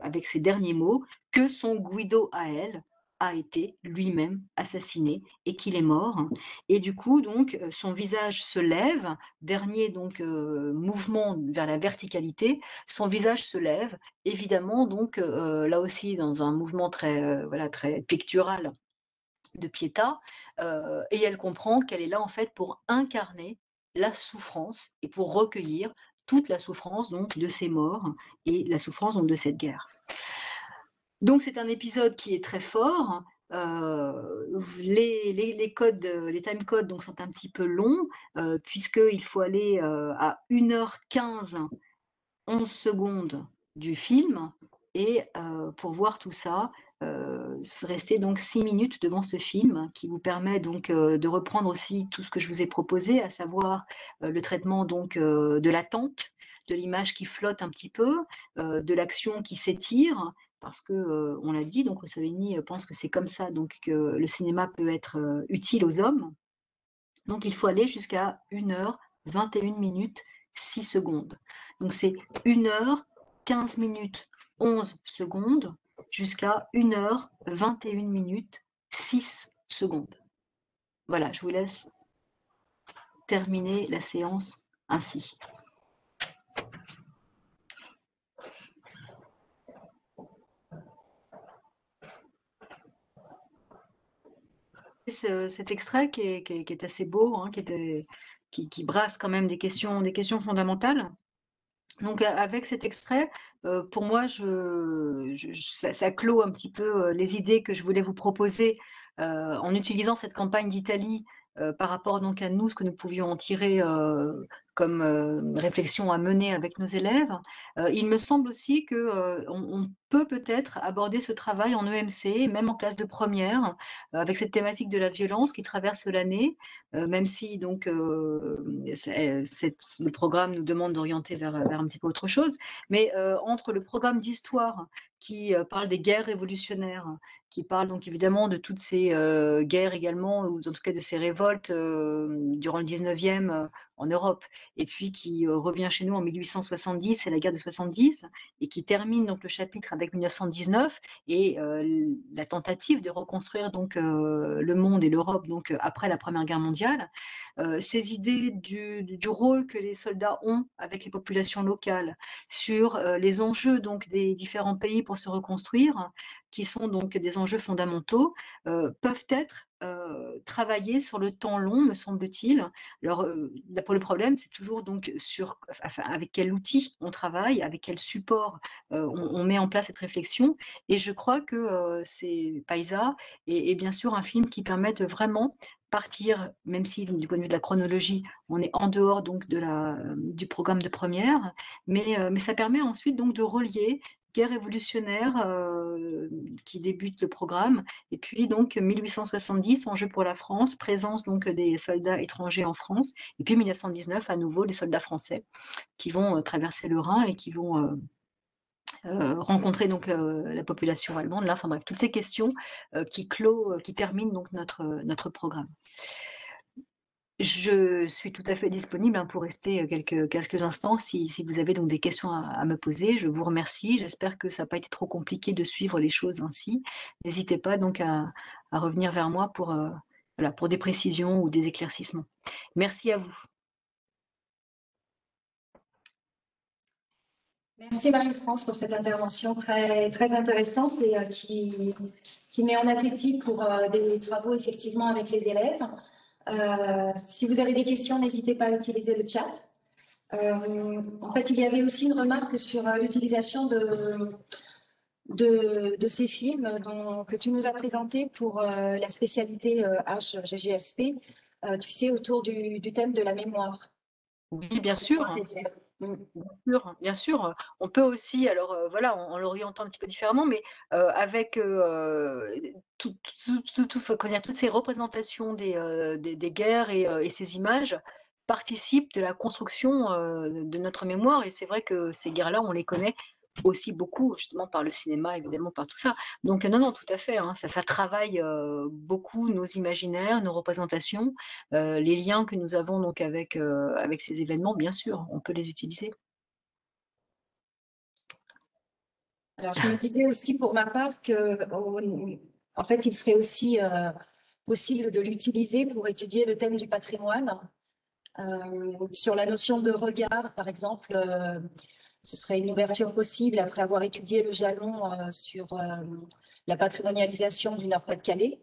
avec ses derniers mots que son Guido à elle a été lui-même assassiné et qu'il est mort. Et du coup, donc, son visage se lève, dernier donc mouvement vers la verticalité, son visage se lève, évidemment, donc là aussi dans un mouvement très pictural de Pietà, et elle comprend qu'elle est là en fait pour incarner la souffrance et pour recueillir toute la souffrance donc de ces morts et la souffrance donc de cette guerre. Donc c'est un épisode qui est très fort. Les codes, les time codes donc sont un petit peu longs puisqu'il faut aller à 1h15, 11 secondes du film et pour voir tout ça, rester donc 6 minutes devant ce film qui vous permet donc de reprendre aussi tout ce que je vous ai proposé, à savoir le traitement donc de l'attente, de l'image qui flotte un petit peu, de l'action qui s'étire, parce que on l'a dit, donc Rossellini pense que c'est comme ça donc que le cinéma peut être utile aux hommes. Donc il faut aller jusqu'à 1 heure 21 minutes 6 secondes. Donc c'est 1 heure 15 minutes 11 secondes jusqu'à 1 heure 21 minutes 6 secondes. Voilà, je vous laisse terminer la séance ainsi. Cet extrait qui est assez beau, hein, qui brasse quand même des questions fondamentales. Donc avec cet extrait, pour moi, ça clôt un petit peu les idées que je voulais vous proposer en utilisant cette campagne d'Italie par rapport donc à nous, ce que nous pouvions en tirer comme réflexion à mener avec nos élèves. Il me semble aussi que on peut peut-être aborder ce travail en EMC, même en classe de première, avec cette thématique de la violence qui traverse l'année, même si donc le programme nous demande d'orienter vers un petit peu autre chose, mais entre le programme d'histoire qui parle des guerres révolutionnaires, qui parle donc évidemment de toutes ces guerres également, ou en tout cas de ces révoltes durant le 19e en Europe, et puis qui revient chez nous en 1870, c'est la guerre de 70, et qui termine donc le chapitre avec 1919 et la tentative de reconstruire donc le monde et l'Europe donc après la Première Guerre mondiale. Ces idées du rôle que les soldats ont avec les populations locales, sur les enjeux donc des différents pays pour se reconstruire, qui sont donc des enjeux fondamentaux, peuvent être travaillés sur le temps long, me semble-t-il. Alors, pour le problème, c'est toujours donc avec quel outil on travaille, avec quel support on met en place cette réflexion. Et je crois que c'est Paisa et bien sûr un film qui permet de vraiment partir, même si donc, du point de vue de la chronologie, on est en dehors donc du programme de première, mais ça permet ensuite donc de relier guerre révolutionnaire qui débute le programme, et puis donc 1870, enjeu pour la France, présence donc des soldats étrangers en France, et puis 1919, à nouveau, les soldats français qui vont traverser le Rhin et qui vont rencontrer donc la population allemande. Là, enfin bref, toutes ces questions qui terminent donc notre programme. Je suis tout à fait disponible pour rester quelques instants si vous avez donc des questions à me poser. Je vous remercie. J'espère que ça n'a pas été trop compliqué de suivre les choses ainsi. N'hésitez pas donc à revenir vers moi pour des précisions ou des éclaircissements. Merci à vous. Merci Marie-France pour cette intervention très intéressante et qui met en appétit pour des travaux effectivement avec les élèves. Si vous avez des questions, n'hésitez pas à utiliser le chat. En fait, il y avait aussi une remarque sur l'utilisation de ces films que tu nous as présentés pour la spécialité HGGSP, tu sais, autour du thème de la mémoire. Oui, bien sûr. Bien sûr. On peut aussi, alors voilà, en l'orientant un petit peu différemment, mais avec toutes ces représentations des guerres et ces images participent de la construction de notre mémoire. Et c'est vrai que ces guerres-là, on les connaît aussi beaucoup, justement par le cinéma, évidemment, par tout ça. Donc non, tout à fait, hein, ça travaille beaucoup nos imaginaires, nos représentations, les liens que nous avons donc avec ces événements, bien sûr, on peut les utiliser. Alors, je me disais aussi pour ma part en fait, il serait aussi possible de l'utiliser pour étudier le thème du patrimoine. Sur la notion de regard, par exemple, ce serait une ouverture possible après avoir étudié le jalon sur la patrimonialisation du Nord-Pas-de-Calais,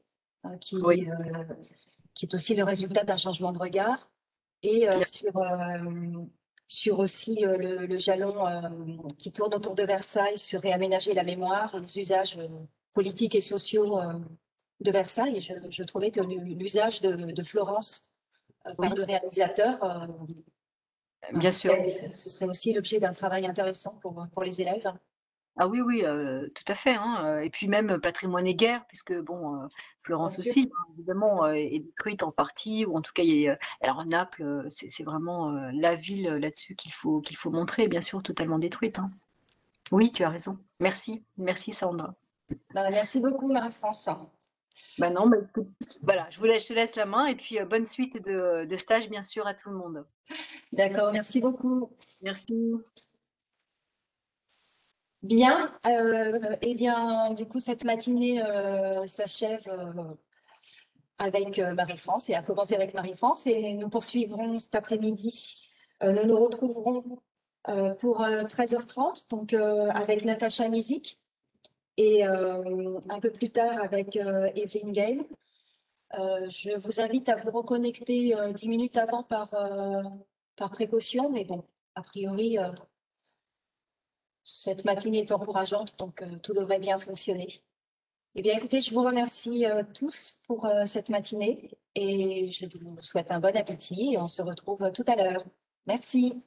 qui est aussi le résultat d'un changement de regard, et sur aussi le jalon qui tourne autour de Versailles sur réaménager la mémoire et les usages politiques et sociaux de Versailles. Et je trouvais que l'usage de Florence par le réalisateur, bien sûr, ce serait aussi l'objet d'un travail intéressant pour les élèves. Ah oui, oui, tout à fait, hein, et puis même Patrimoine et guerre, puisque bon, Bien Florence sûr. aussi, hein, évidemment, est détruite en partie, ou en tout cas, il y a alors Naples, c'est vraiment, la ville, là-dessus qu'il faut montrer, bien sûr, totalement détruite, hein. Oui, tu as raison. Merci, merci Sandra. Bah, merci beaucoup, Marie-France. Bah non, bah écoute, voilà, je te laisse la main et puis, bonne suite de stage, bien sûr, à tout le monde. D'accord, merci beaucoup. Merci. Bien, eh bien, du coup, cette matinée s'achève avec Marie-France et a commencé avec Marie-France et nous poursuivrons cet après-midi. Nous nous retrouverons pour 13h30, donc avec Natacha Nizik et un peu plus tard avec Evelyne Gale. Je vous invite à vous reconnecter 10 minutes avant par précaution, mais bon, a priori, cette matinée est encourageante, donc tout devrait bien fonctionner. Eh bien, écoutez, je vous remercie tous pour cette matinée et je vous souhaite un bon appétit et on se retrouve tout à l'heure. Merci.